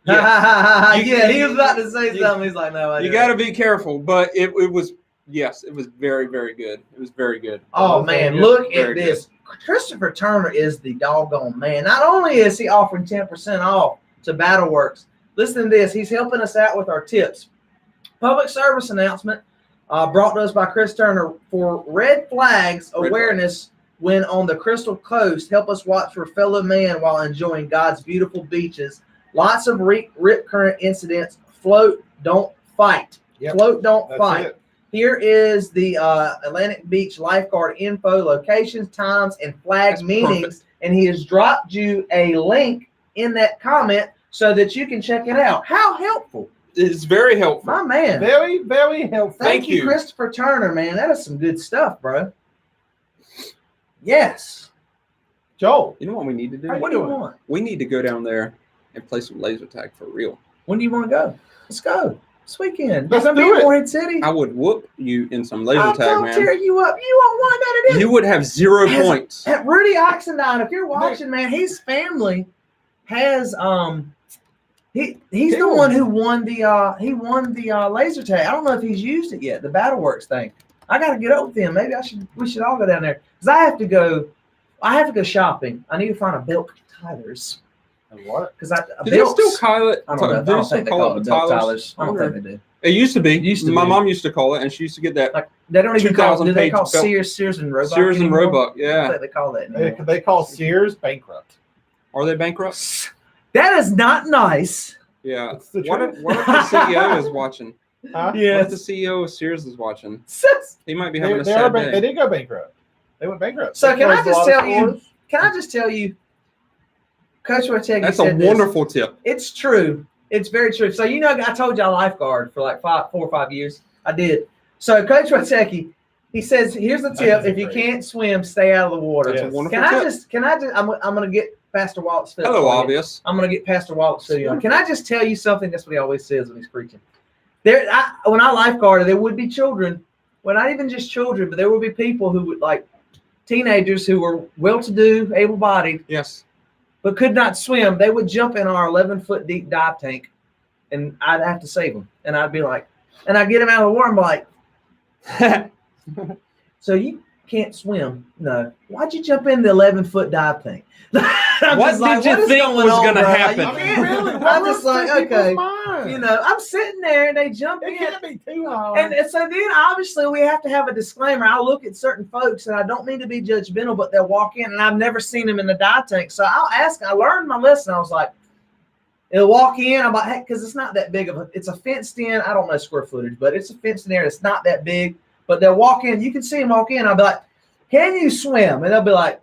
Yeah. Yeah, he was about to say you- something. He's like, no, I You didn't. got to be careful, but it was it was very, very good. It was very good. Oh man, Yeah, look very at this. Christopher Turner is the doggone man. Not only is he offering 10% off to BattleWorks, listen to this. He's helping us out with our tips. Public service announcement brought to us by Chris Turner for Red Flags Red awareness when on the Crystal Coast. Help us watch for fellow man while enjoying God's beautiful beaches. Lots of rip current incidents. Float, don't fight. Yep. Float, don't That's fight. it. Here is the Atlantic Beach lifeguard info, locations, times, and flag That's meetings. And he has dropped you a link in that comment so that you can check it out. How helpful. It's very helpful. My man. Very, very helpful. Thank Thank you, you. Christopher Turner, man. That is some good stuff, bro. Yes. Joel, You know what we need to do? What do you want? We need to go down there and play some laser tag for real. When do you want to go? Let's go. This weekend. Let's You're gonna do be in it. Morehead City. I would whoop you in some laser I'll tag, man. tear you up. You won't want that to do. You would have 0 Has- points. At Rudy Oxendine, if you're watching, man, his family has he's the Cool. one who won the laser tag. I don't know if he's used it yet, the BattleWorks thing. I gotta get up with him. Maybe we should all go down there. Because I have to go shopping. I need to find a Belk Tyler's. and what? Because Do they still call it? I don't know. I do they don't still think they call call it it the Belk Tyler's? Tyler's. I don't think they do. It used to be. Used to My be. mom used to call it, and she used to get that Like they don't even call. 2,000 Do they page call Belk. Sears and Roebuck? Sears and anymore? Roebuck. I Yeah. think they call that. anymore. They call Sears bankrupt. Are they bankrupt? That is not nice. Yeah. It's the What if, truth. what if the CEO is watching? Huh? What if the CEO of Sears is watching? He might be having a They sad they day. did go bankrupt. They went bankrupt. So They can I closed a just lot of tell you? stores. Can I just tell you, Coach Wojciechowski That's a said this. wonderful tip. It's true. It's very true. So I told you I lifeguard for like 4 or 5 years. I did. So Coach Wojciechowski, he says, here's the That tip: is if you great. can't swim, stay out of the water. That's Yes. a wonderful Can I tip. just? I'm gonna get Pastor Walt's foot. Hello, for you. obvious. I'm gonna get Pastor Walt's video. Can I just tell you something? That's what he always says when he's preaching. When I lifeguarded, there would be children. Well, not even just children, but there would be people who would like teenagers who were well-to-do, able-bodied, Yes. but could not swim. They would jump in our 11-foot deep dive tank, and I'd have to save them. And I'd be like, and I'd get them out of the water and be like, so you can't swim? No. Why'd you jump in the 11-foot dive tank? I'm What just like, did you what is think going was on, gonna bro? Like, happen? you I mean, can't really? I'm just like, okay. You I'm sitting there and they jump it in. can't be too hard. And so then obviously we have to have a disclaimer. I look at certain folks and I don't mean to be judgmental, but they'll walk in and I've never seen them in the dive tank. So I'll ask, I learned my lesson. I was like, they'll walk in. I'm like, hey, because it's not that big of it's a fenced in, I don't know square footage, but it's a fenced in area. It's not that big, but they'll walk in. You can see them walk in. I'll be like, can you swim? And they'll be like,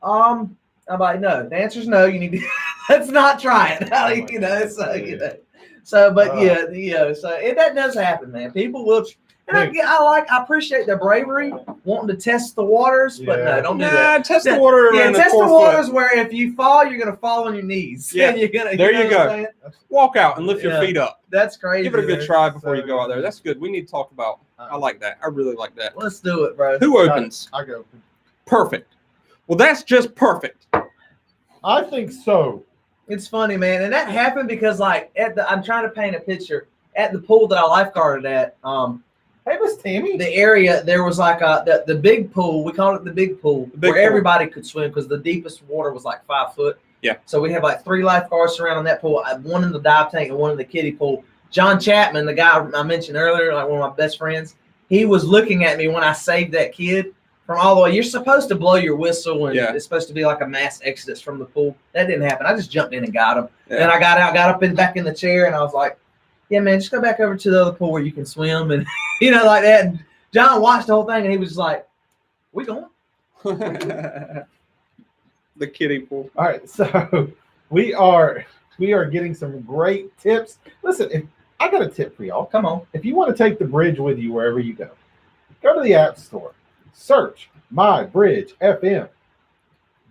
I'm like, no, the answer is no. You need to, let's not try it. So, but so that does happen, man. People will, and I appreciate their bravery, wanting to test the waters, but Yeah. no, don't do that. Nah, test the water Yeah, around the test the 4 waters foot. where if you fall, you're gonna fall on your knees. Yeah. And you're gonna. There know you what go. I'm saying? Walk out and lift your Yeah. feet up. That's crazy. Give it a good man. try before you So- go out there. That's good. We need to talk about. I like that. I really like that. Let's do it, bro. Who opens? I go. Perfect. Well, that's just perfect. I think so. It's funny, man, and that happened because like I'm trying to paint a picture at the pool that I lifeguarded at. Hey, Miss Tammy. The area there was like the big pool. We called it the big pool, big where pool. everybody could swim because the deepest water was like 5 foot. Yeah. So we have like 3 lifeguards surrounding that pool. One in the dive tank and one in the kiddie pool. John Chapman, the guy I mentioned earlier, like one of my best friends, he was looking at me when I saved that kid from all the way. You're supposed to blow your whistle and Yeah. it's supposed to be like a mass exodus from the pool. That didn't happen. I just jumped in and got him. Yeah. Then I got out, got up and back in the chair, and I was like, yeah, man, just go back over to the other pool where you can swim and like that. And John watched the whole thing and he was just like, we going? The kiddie pool. All right, so we are getting some great tips. Listen, if I got a tip for y'all. Come on. If you want to take the bridge with you wherever you go to the App Store, search My Bridge FM,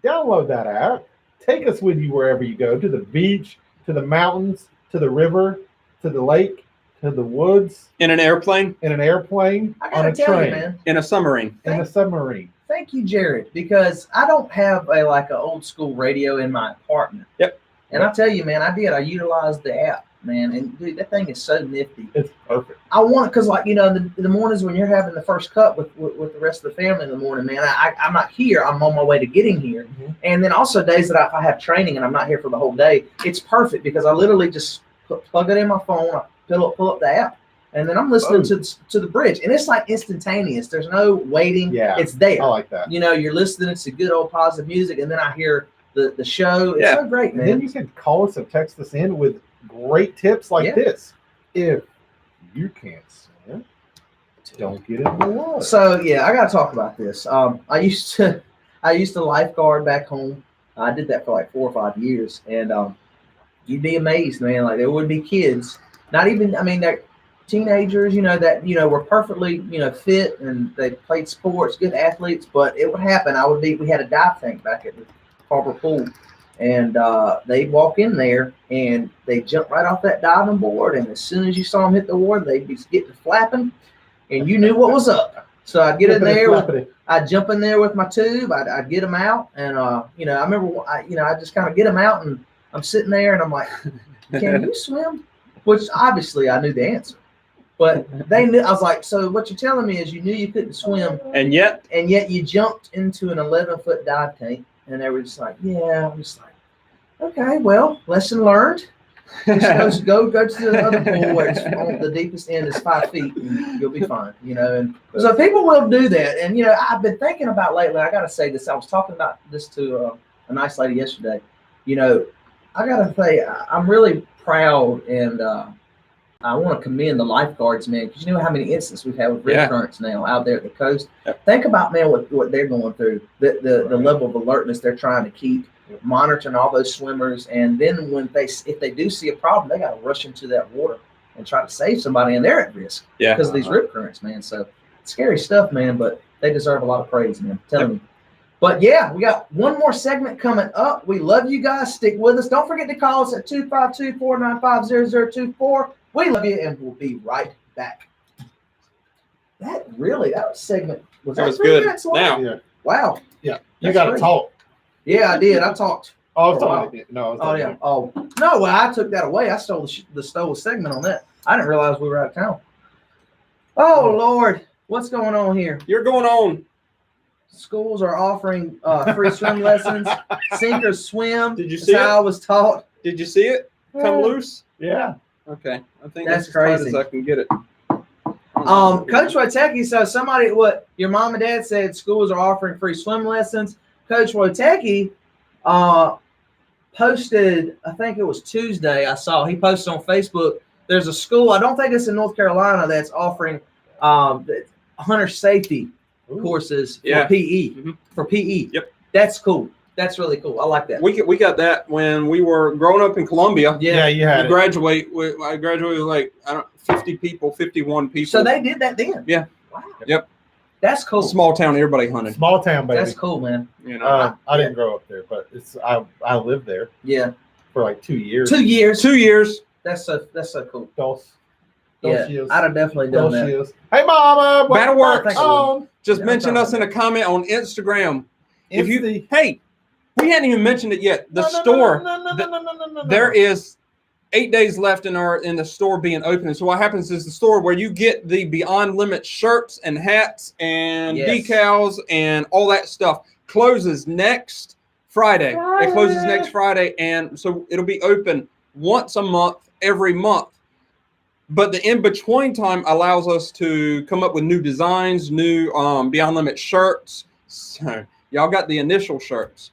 download that app, take us with you wherever you go, to the beach, to the mountains, to the river, to the lake, to the woods, In an airplane, in an airplane, I on gotta a tell train, you, man. in a submarine. in a submarine. Thank you, Jared, because I don't have an old school radio in my apartment. Yep. And I tell you, man, I did. I utilized the app, man, and dude, that thing is so nifty. It's perfect. I want it because, the mornings when you're having the first cup with the rest of the family in the morning, man, I'm not here. I'm on my way to getting here. Mhm. And then also days that if I have training and I'm not here for the whole day, it's perfect because I literally just plug it in my phone, I pull up the app, and then I'm listening to the bridge. And it's like instantaneous. There's no waiting. Yeah. It's there. I like that. You're listening to good old positive music, and then I hear the show. It's Yeah. so great, And then man. you can call us or text us in with great tips like Yeah. this. If you can't swim, Don't get in the water. So yeah, I got to talk about this. I used to lifeguard back home. I did that for like 4 or 5 years, and you'd be amazed, man. Like there would be kids, not even, I mean, they're teenagers, were perfectly, fit and they played sports, good athletes. But it would happen. We had a dive tank back at the Harbor Pool, and they'd walk in there and they'd jump right off that diving board, and as soon as you saw them hit the water, they'd be getting flapping, and you knew what was up. So I'd get in there, I'd jump in there with my tube, I'd get them out, and I remember, I just kind of get them out, and I'm sitting there, and I'm like, "Can you swim?" Which obviously I knew the answer, but they knew. I was like, "So what you're telling me is you knew you couldn't swim, And yet, you jumped into an 11-foot dive tank," and they were just like, "Yeah." I'm just like, "Okay, well, lesson learned. Just go to the other pool where it's on the deepest end is 5 feet, and you'll be fine." And so people will do that. And I've been thinking about lately. I got to say this. I was talking about this to a nice lady yesterday. I got to say I'm really proud, and I want to commend the lifeguards, man, because you know how many instances we've had with rip currents now out there at the coast. Yep. Think about, man, what they're going through, the level of alertness they're trying to keep, monitoring all those swimmers, and then if they do see a problem, they got to rush into that water and try to save somebody, and they're at risk because of these rip currents, man. So scary stuff, man, but they deserve a lot of praise, man. I'm telling you. But yeah, we got one more segment coming up. We love you guys. Stick with us. Don't forget to call us at 252-495-0024. We love you, and we'll be right back. That segment was that was 3 good. minutes long? Now, Yeah. Wow. Yeah. You That's got to great. talk. Yeah, I did. I talked. Oh, I was Oh, talking. No, I was Oh talking. yeah. Oh no. Well, I took that away. I stole the segment on that. I didn't realize we were out of town. Oh Lord, what's going on here? you're going on. Schools are offering free swim lessons. Sink or swim. Did you That's see how it? I was taught. Did you see it come loose? Yeah. Okay, I think That's that's as tight crazy. as I can get it. Coach Wojtecki, so what your mom and dad said, schools are offering free swim lessons. Coach Wojtecki posted, I think it was Tuesday, he posted on Facebook, there's a school, I don't think it's in North Carolina, that's offering hunter safety courses for Yeah. PE. Mhm. For PE. Yep. That's cool. That's really cool. I like that. We got that when we were growing up in Columbia. Yeah, you had I it. graduated with 50 people, 51 people. So they did that then? Yeah. Wow. Yep. That's cool. Small town, everybody hunted. Small town, baby. That's cool, man. I didn't grow up there, but I lived there Yeah. for like 2 years. 2 years. 2 years. That's so cool. Dos Yeah, years. I'd have definitely done Dos that. years. Hey, mama. Battle what's Works. on? Just Yeah, mention I'm us in a comment on Instagram. If you Insta- hey, we hadn't even mentioned it yet. The No, store. no. There is 8 days left in the store being open. And so what happens is the store where you get the Beyond Limit shirts and hats and Yes. decals and all that stuff closes next Friday. It closes next Friday, and so it'll be open once a month, every month. But the in-between time allows us to come up with new designs, new Beyond Limit shirts. So y'all got the initial shirts.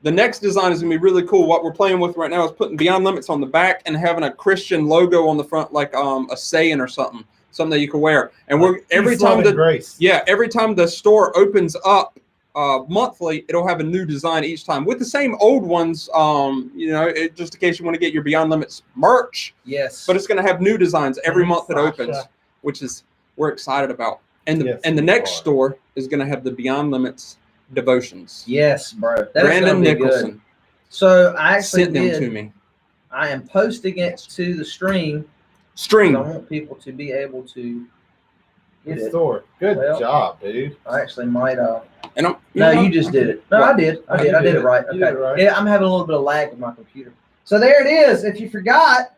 The next design is gonna be really cool. What we're playing with right now is putting Beyond Limits on the back and having a Christian logo on the front, like a saying or something that you can wear. And every Peace, love, time and grace. every time the store opens up monthly, it'll have a new design each time with the same old ones. Just in case you want to get your Beyond Limits merch, Yes. but it's gonna have new designs every month it Sasha. opens, which is we're excited about. And the Yes, and the we next are. store is gonna have the Beyond Limits devotions. Yes, bro. That's Brandon gonna be good. Nicholson So I actually sent them to did. me. I am posting it to the stream. Stream. I want people to be able to get Good it. store. Good Well, job, dude. I actually might. And I'm, No, you just did it. No, What? I did. I Oh, did. you I did did it right. it. You Okay. did it right. Yeah, I'm having a little bit of lag with my computer. So there it is. If you forgot,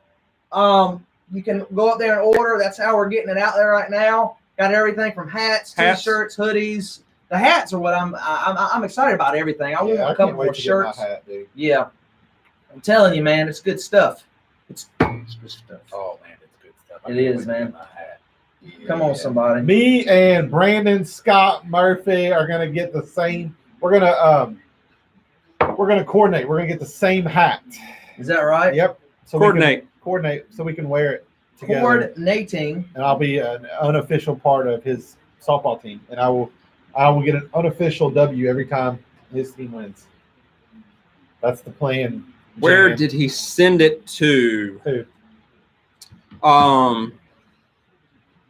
you can go up there and order. That's how we're getting it out there right now. Got everything from hats, Hats. t-shirts, hoodies. The hats are what I'm excited about. Everything. I want Yeah, a I couple can't more wait to get my shirts. hat, dude. Yeah, I'm telling you, man, it's good stuff. It's good stuff. Oh man, it's good stuff. It is, man. Come on, somebody. Me and Brandon Scott Murphy are gonna get the same. We're gonna coordinate. We're gonna get the same hat. Is that right? Yep. So coordinate. coordinate so we can wear it together, coordinating. and I'll be an unofficial part of his softball team, and I will get an unofficial W every time his team wins. That's the plan. Where Jan. did he send it to? Who?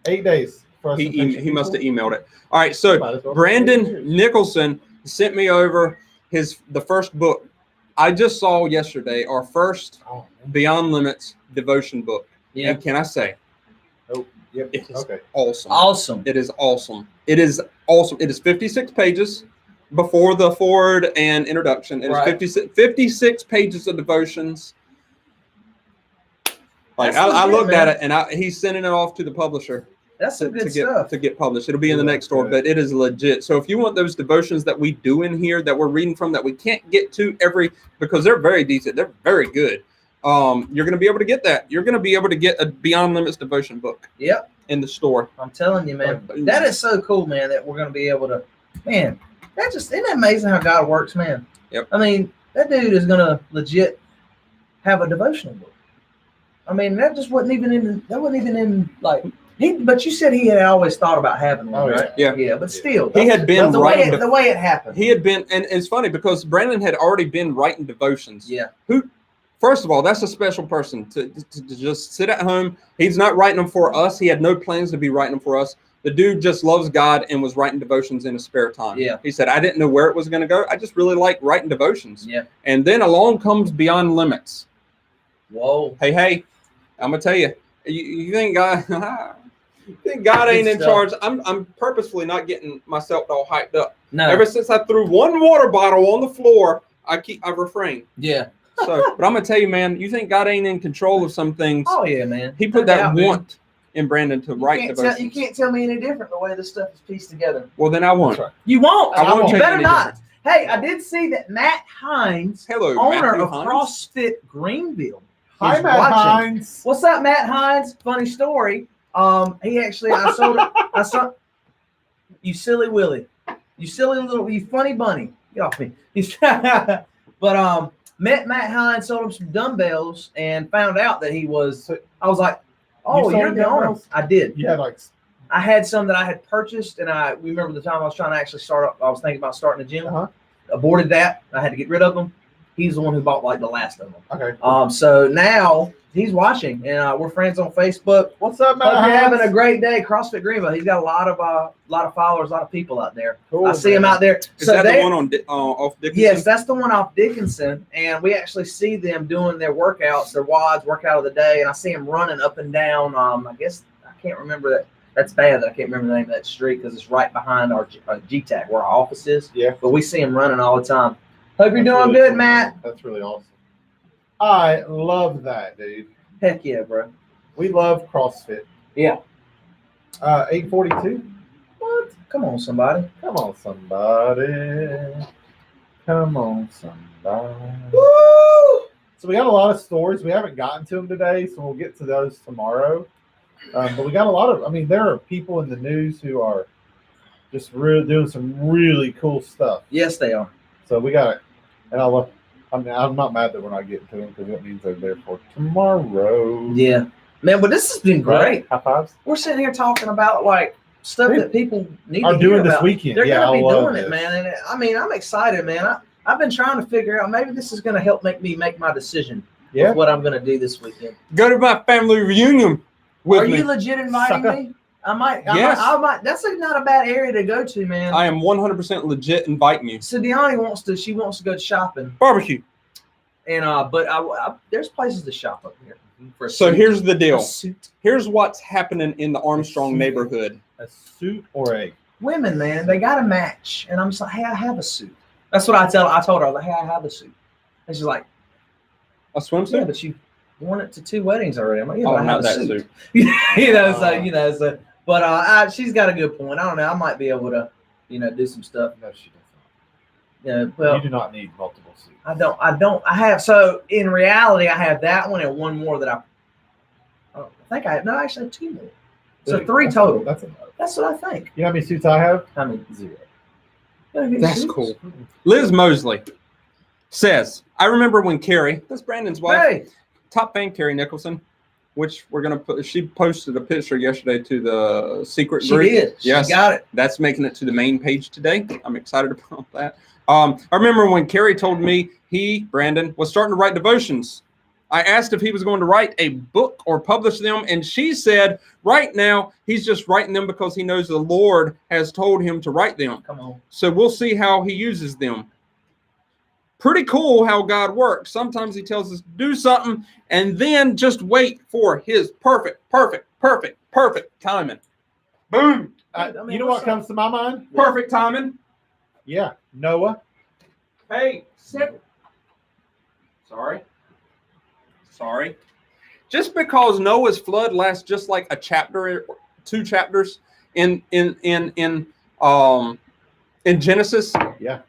8 days for us to finish He must have people? emailed it. All right, so Might as well. 8 Brandon years. Nicholson sent me over the first book. I just saw yesterday our first Oh, man. Beyond Limits devotion book. Yeah. And can I say, Yep. it is Okay. awesome. Awesome. It is awesome. It is awesome. It is 56 pages before the forward and introduction. It is Right. 56 pages of devotions. Like That's I legit, looked man. at it, and he's sending it off to the publisher That's some good to stuff. get published. It'll be in the Ooh, next store, that's good. but it is legit. So if you want those devotions that we do in here that we're reading from that we can't get to because they're very decent, they're very good. You're going to be able to get that. You're going to be able to get a Beyond Limits devotion book. Yep. In the store. I'm telling you, man. Oh, That is so cool, man, that we're going to be able to, man, isn't that amazing how God works, man? Yep. I mean, that dude is going to legit have a devotional book. I mean, that wasn't even in like, but you said he had always thought about having one, Oh, right? yeah. Yeah, but still. He had been the writing. the way it happened. He had been, and it's funny because Brandon had already been writing devotions. Yeah. First of all, that's a special person to just sit at home. He's not writing them for us. He had no plans to be writing them for us. The dude just loves God and was writing devotions in his spare time. Yeah. He said, I didn't know where it was going to go. I just really like writing devotions. Yeah. And then along comes Beyond Limits. Whoa. Hey, I'm going to tell you, you think God, you think God ain't in Good charge? I'm purposefully not getting myself all hyped up. No. Ever since I threw one water bottle on the floor, I've refrained. Yeah. So, but I'm gonna tell you, man, you think God ain't in control of some things? Oh yeah, man. He put No that doubt, man. want in Brandon to write You devotions. can't tell me any different the way this stuff is pieced together. Well, then I won't. That's right. You won't. I won't You take better any not. Hey, I did see that Matt Hines, Hello, owner Matthew of Hines. CrossFit Greenville. Hi, is Matt watching. Hines. What's up, Matt Hines? Funny story. He actually, I saw you silly Willie, you silly little, you funny bunny. Get off me. But met Matt Hines, sold him some dumbbells, and found out that he was. I was like, "Oh, sold you're him the owner." dumbbells? I did. You had like I had some that I had purchased, and I remember the time I was trying to actually start up. I was thinking about starting a gym. Uh-huh. Aborted that. I had to get rid of them. He's the one who bought like the last of them. okay. So now he's watching, and we're friends on Facebook. What's up, Matt? Hope you're Hines? having a great day, CrossFit Greenville. He's got a lot of followers, a lot of people out there. Cool, I see him man. out there. Is that the one on off Dickinson? Yes, that's the one off Dickinson, and we actually see them doing their workouts, their WODs, workout of the day, and I see them running up and down. I guess I can't remember that. That's bad that I can't remember the name of that street because it's right behind our GTAC where our office is. Yeah. But we see him running all the time. Hope you're That's doing really good, cool. Matt. That's really awesome. I love that, dude. Heck yeah, bro. We love CrossFit. Yeah. 842. What? Come on, somebody. Come on, somebody. Come on, somebody. Woo! So we got a lot of stories. We haven't gotten to them today, so we'll get to those tomorrow. But we got a lot of. I mean, there are people in the news who are just really doing some really cool stuff. Yes, they are. So we got it, and I love. I mean, I'm not mad that we're not getting to them because that means they're there for tomorrow. Yeah. Man, but this has been great. Right? High fives. We're sitting here talking about like stuff People that people need Are to hear doing this about. weekend. They're Yeah, gonna I be love doing this. it, man. And I mean, I'm excited, man. I've been trying to figure out maybe this is gonna help me make my decision Yeah. of what I'm gonna do this weekend. Go to my family reunion with Are me. you legit inviting Sucker. me? I might. Yes. I might. That's not a bad area to go to, man. I am 100% legit inviting you. So Deani wants to go shopping, Barbecue. and but there's places to shop up here. For a So suit. here's the A deal. suit. Here's what's happening in the Armstrong neighborhood. A suit or a. Women, man, they got to match. And I'm just like, hey, I have a suit. That's what I told her. I was like, hey, I have a suit. And she's like, A swimsuit? yeah, but you've worn it to 2 weddings already. I'm like, yeah, Oh, but I have not a that suit. suit. So. But she's got a good point. I don't know. I might be able to, do some stuff. No, she doesn't. Yeah, well, You do not need multiple suits. I have. So in reality, I have that one and one more that I think I have. No, actually, I have 2 more. So 3 total. That's enough. That's what I think. You know how many suits I have? I mean, 0. That's cool. Liz Mosley says, I remember when Carrie, that's Brandon's wife, Hey, top fan Carrie Nicholson, which we're gonna put. She posted a picture yesterday to the secret She group. did. Yes. She got it. That's making it to the main page today. I'm excited about that. I remember when Kerry told me Brandon, was starting to write devotions. I asked if he was going to write a book or publish them, and she said right now he's just writing them because he knows the Lord has told him to write them. Come on. So we'll see how he uses them. Pretty cool how God works. Sometimes he tells us to do something and then just wait for his perfect timing. Boom. You know what comes to my mind? Perfect timing. Yeah, Noah. Hey, Sorry. Just because Noah's flood lasts just like a chapter, 2 chapters in Genesis. Yeah.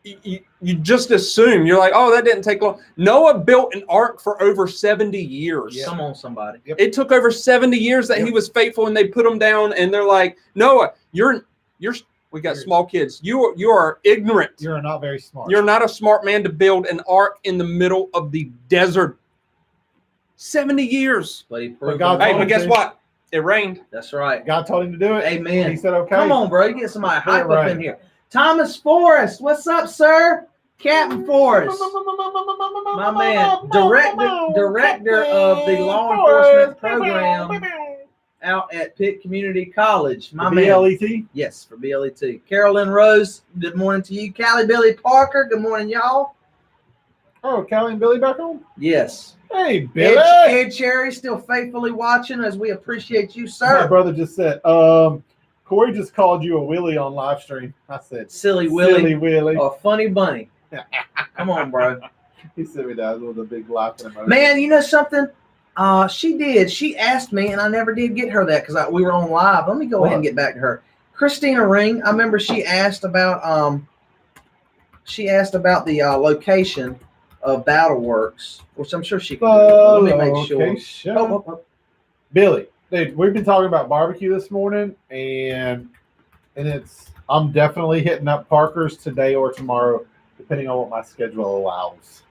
You just assume, you're like, oh, that didn't take long. Noah built an ark for over 70 years. Yeah. Come on, somebody. Yep. It took over 70 years that he was faithful, and they put him down, and they're like, Noah, we got small kids. You are ignorant. You're not very smart. You're not a smart man to build an ark in the middle of the desert. 70 years. But he But proved God them Hey, wrong. but guess what? It rained. That's right. God told him to do it. Amen. He said, okay. Come on, bro. You get somebody Get it hype up right. in here. Thomas Forrest. What's up, sir? Captain Forrest. My man. Director of the law enforcement program out at Pitt Community College. My man. BLET. Yes, for BLET. Carolyn Rose, good morning to you. Callie Billy Parker, good morning, y'all. Oh, Callie and Billy back home? Yes. Hey, Billy. Ed Cherry still faithfully watching as we appreciate you, My sir. brother just said, Corey just called you a Willie on live stream. I said, Silly Willie. Silly Willie. Or Funny Bunny. Come on, bro. He said me that with a big laughing emoji. Man, you know something? She did. She asked me, and I never did get her that because we were on live. Let me go ahead and get back to her. Christina Ring. I remember she asked about the location of BattleWorks, which I'm sure she can do. Let me make sure. Okay, shut up. Billy, dude, we've been talking about barbecue this morning, and I'm definitely hitting up Parker's today or tomorrow, depending on what my schedule allows.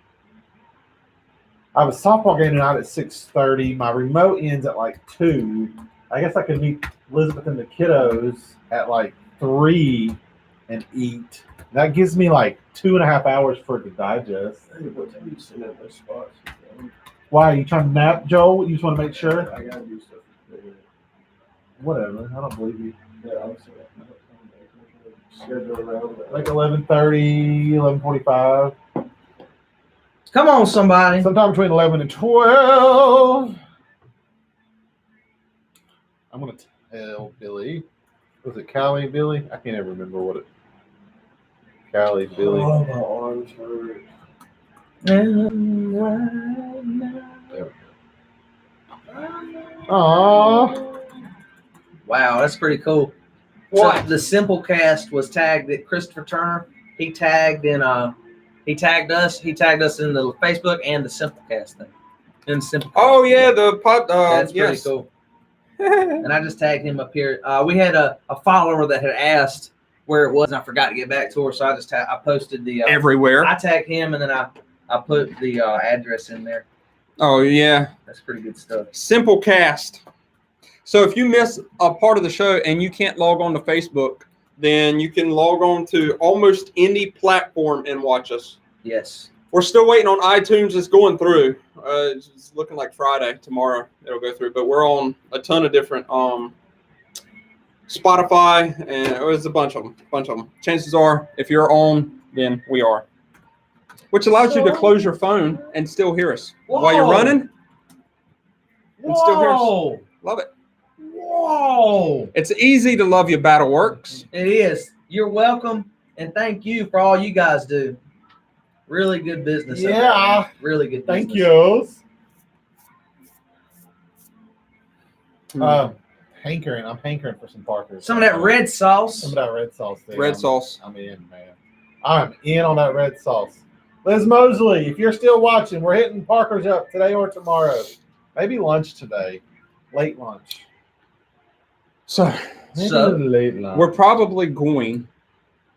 I have a softball game tonight at 6:30. My remote ends at like 2. I guess I could meet Elizabeth and the kiddos at like 3 and eat. That gives me like 2.5 hours for it to digest. Hey, what time you send out those spots? Why are you trying to nap, Joel? You just want to make sure? I gotta do stuff. Whatever. I don't believe you. Yeah, I'm sorry. Schedule around that. Like 11:30, 11:45. Come on, somebody. Sometime between 11 and 12. I'm going to tell Billy. Was it Callie Billy? I can't ever remember what it. Callie Billy. Oh, my arms hurt. Aww. Wow, that's pretty cool. What? So the Simplecast was tagged at Christopher Turner. He tagged us. He tagged us in the Facebook and the Simplecast thing. And Simplecast. Oh yeah, the pod. That's yes. pretty cool. And I just tagged him up here. We had a follower that had asked where it was, and I forgot to get back to her, so I posted the. Everywhere. I tagged him, and then I put the address in there. Oh yeah. That's pretty good stuff. Simplecast. So if you miss a part of the show and you can't log on to Facebook, then you can log on to almost any platform and watch us. Yes. We're still waiting on iTunes. It's going through. It's looking like Friday. Tomorrow it'll go through. But we're on a ton of different Spotify, and there's a bunch of them. Chances are, if you're on, then we are. Which allows you to close your phone and still hear us while you're Whoa. running. And still hear us. Whoa. Love it. Whoa. It's easy to love your BattleWorks. It is. You're welcome, and thank you for all you guys do. Really good business. over Yeah. there. Really good business. Thank you. I'm hankering for some Parker's. Some of that red sauce. Some of that red sauce. There. Red sauce. I'm in, man. I'm in on that red sauce. Liz Mosley, if you're still watching, we're hitting Parker's up today or tomorrow. Maybe lunch today. Late lunch. So Maybe So, late lunch. we're probably going.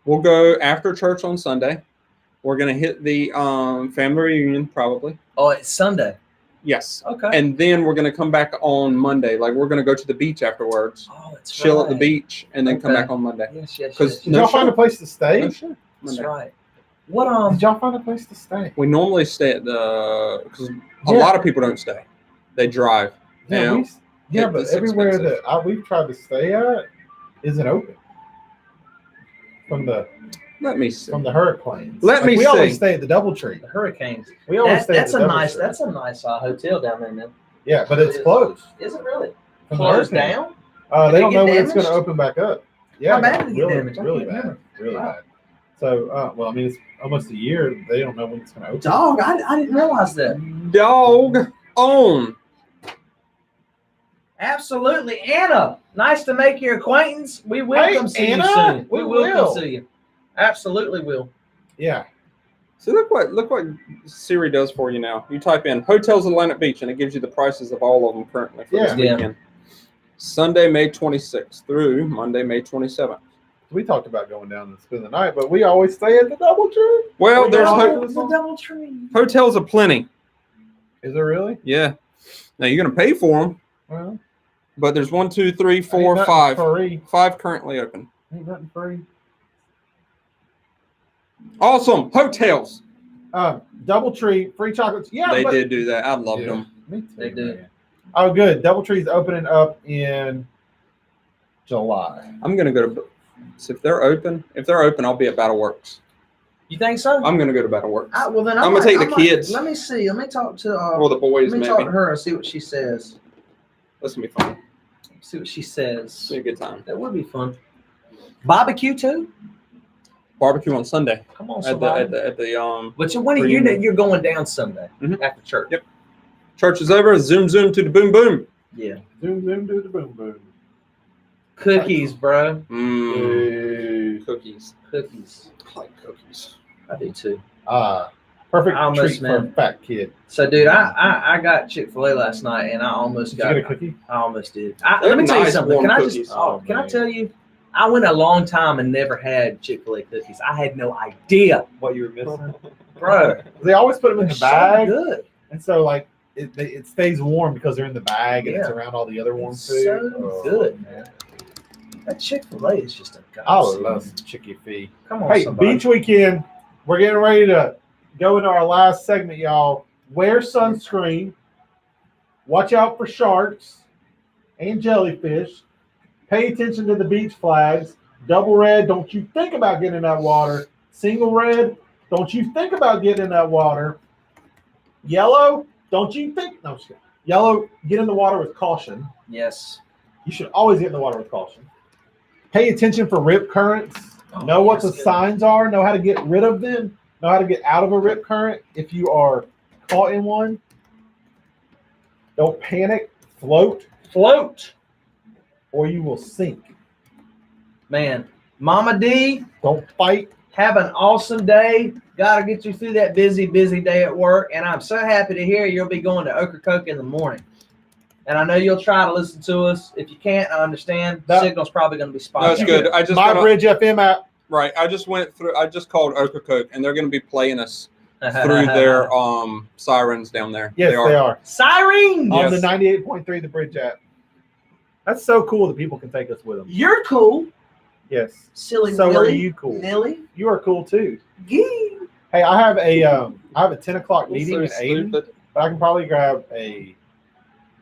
We'll go after church on Sunday. We're gonna hit the family reunion probably. Oh, it's Sunday. Yes. Okay. And then we're going to come back on Monday. Like we're going to go to the beach afterwards, Oh, that's chill at the right. beach, and then come Okay. back on Monday. Yes, yes, 'Cause yes. Did No y'all find shit. a place to stay? Oh, sure. That's Monday. right. What Did y'all find a place to stay? We normally stay at the because a Yeah. lot of people don't stay; they drive. Yeah, Now, but it's everywhere expensive. that we've tried to stay at isn't open. From the Let me see. hurricanes. Let me we always see. stay at the DoubleTree. the Hurricanes? We always stay That's at the a nice. DoubleTree. That's a nice hotel down there, man. Yeah, but it's closed. Is it really From the closed hurricane. down? They Did it don't get know when it's going to damaged? open back up. Yeah, How bad did it get really, damaged? I really can't bad, remember. really Wow. bad. So, well, I mean, it's almost a year. They don't know when it's going to open. Dog, I didn't realize that. Dog on. Absolutely, Anna. Nice to make your acquaintance. We will Hey, come see Anna, you soon. we will will. come see you. Absolutely will. Yeah, So look what Siri does for you now. You type in hotels Atlantic Beach, and it gives you the prices of all of them currently for this Yeah. weekend. Sunday, May 26th through Monday, May 27th. we talked about going down and spend the night, but we always stay at the DoubleTree. Well, there's Oh, the DoubleTree. hotels aplenty. Is there really? Yeah. Now you're gonna pay for them, Well, but there's 1, 2, 3, ain't 4, nothing 5. Free. 5 currently open. Ain't nothing free. Awesome hotels. DoubleTree, free chocolates. Yeah, They but, did do that. I loved Yeah. them. Me too, They do. man. Oh, good. DoubleTree's opening up in July. I'm gonna go to. So if they're open, I'll be at Battle Works. You think so? I'm gonna go to Battle Works. Well, then I'm gonna take the kids. Let me see. Let me talk to. Or the boys, let me maybe. talk to her and see what she says. That's gonna be fun. See what she says. It's gonna be a good time. That would be fun. Barbecue too. Barbecue on Sunday Come on, at somebody. the But when reunion. you're going down Sunday Mhm. after church. Yep. Church is over. Zoom to the boom boom. Yeah. Zoom, zoom, do the boom, boom. Cookies, bro. Mm, cookies. Cookies. I like cookies. I do too. Perfect I almost, treat for a man. fat kid. So, dude, I got Chick-fil-A last night, and I almost Did you got. get a cookie? I almost did. They're Let me tell you nice, something. warm Can I cookies. just? Oh, Can I man. tell you? I went a long time and never had Chick-fil-A cookies. I had no idea, What you were missing? bro. They always put them in They're the bag, so good. and so like it stays warm because they're in the bag and it's Yeah. around all the other warm It's food. so Oh, good, man. That Chick-fil-A is just a I godsend. love some Chicky Fee. Come on, Hey, somebody. beach weekend. We're getting ready to go into our last segment, y'all. Wear sunscreen. Watch out for sharks and jellyfish. Pay attention to the beach flags. Double red, don't you think about getting in that water. Single red, don't you think about getting in that water. Yellow, don't you think. No, I'm just kidding. Yellow, get in the water with caution. Yes. You should always get in the water with caution. Pay attention for rip currents. Know what the yes, good. signs are. Know how to get rid of them. Know how to get out of a rip current if you are caught in one. Don't panic. Float, Float, or you will sink. man. Mama D, Don't fight. have an awesome day. Got to get you through that busy day at work. And I'm so happy to hear you'll be going to Ocracoke in the morning. And I know you'll try to listen to us. If you can't, I understand. That- Signal's probably going to be spotty. That's good. I just My went Bridge FM app. right. I just went through. I just called Ocracoke, and they're going to be playing us through their sirens down there. Yes, they are. Sirens. On the Yes. 98.3 The Bridge app. That's so cool that people can take us with them. You're cool. Yes. Silly So are Willy. you cool? Nilly. You are cool too. Gee. Hey, I have a 10 o'clock meeting So at 8, stupid. but I can probably grab a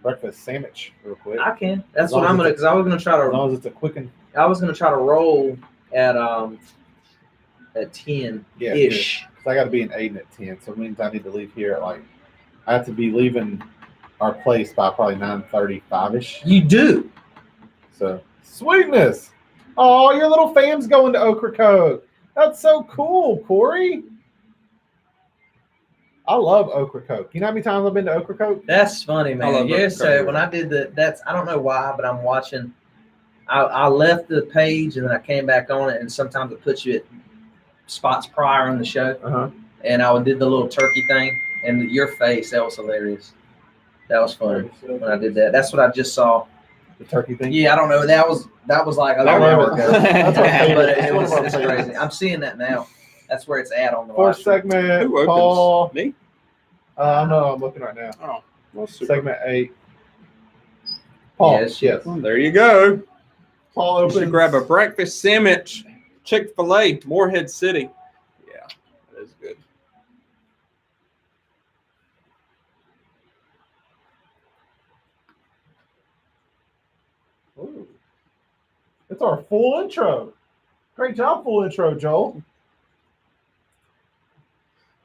breakfast sandwich real quick. I can. That's As long what I'm as gonna. it's- Because I was gonna try As to. long as it's a quick and I was gonna try to roll at 10 yeah, ish. because I got to be in Aiden at 10, so it means I need to leave here at like I have to be leaving our place by probably 9:35 ish. You do. So sweetness. Oh, your little fam's going to Ocracoke. That's so cool, Corey. I love Ocracoke. You know how many times I've been to Ocracoke? That's funny, I man. love Yeah, Ocracoke. so when I did I don't know why, but I'm watching. I left the page and then I came back on it, and sometimes it puts you at spots prior in the show. Uh-huh. And I did the little turkey thing, and your face, that was hilarious. That was funny when I did that. That's what I just saw. The turkey thing. Yeah, I don't know. That was like over That an hour was- ago. that's our favorite. But It's one of our it's favorites. crazy. I'm seeing that now. That's where it's at on the Fourth live stream. segment. Who opens? Paul. Me? No, I'm looking right now. Oh, Well, super. Segment 8. Paul, Yes. Well, there you go. Paul You opens. should grab a breakfast sandwich. Chick-fil-A, Morehead City. Yeah, that is good. Ooh. It's our full intro. Great job, full intro, Joel.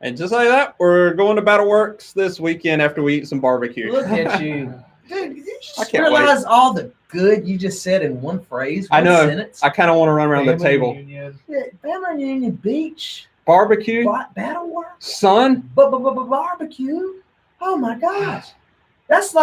And just like that, we're going to Battle Works this weekend after we eat some barbecue. Look at you. Dude, did you I just can't realize all the good you just said in one phrase, one I know. sentence? I kind of want to run around the Family table. reunion. Yeah, Bama Union Beach, Barbecue, Battle Works, sun. barbecue. Oh my gosh. That's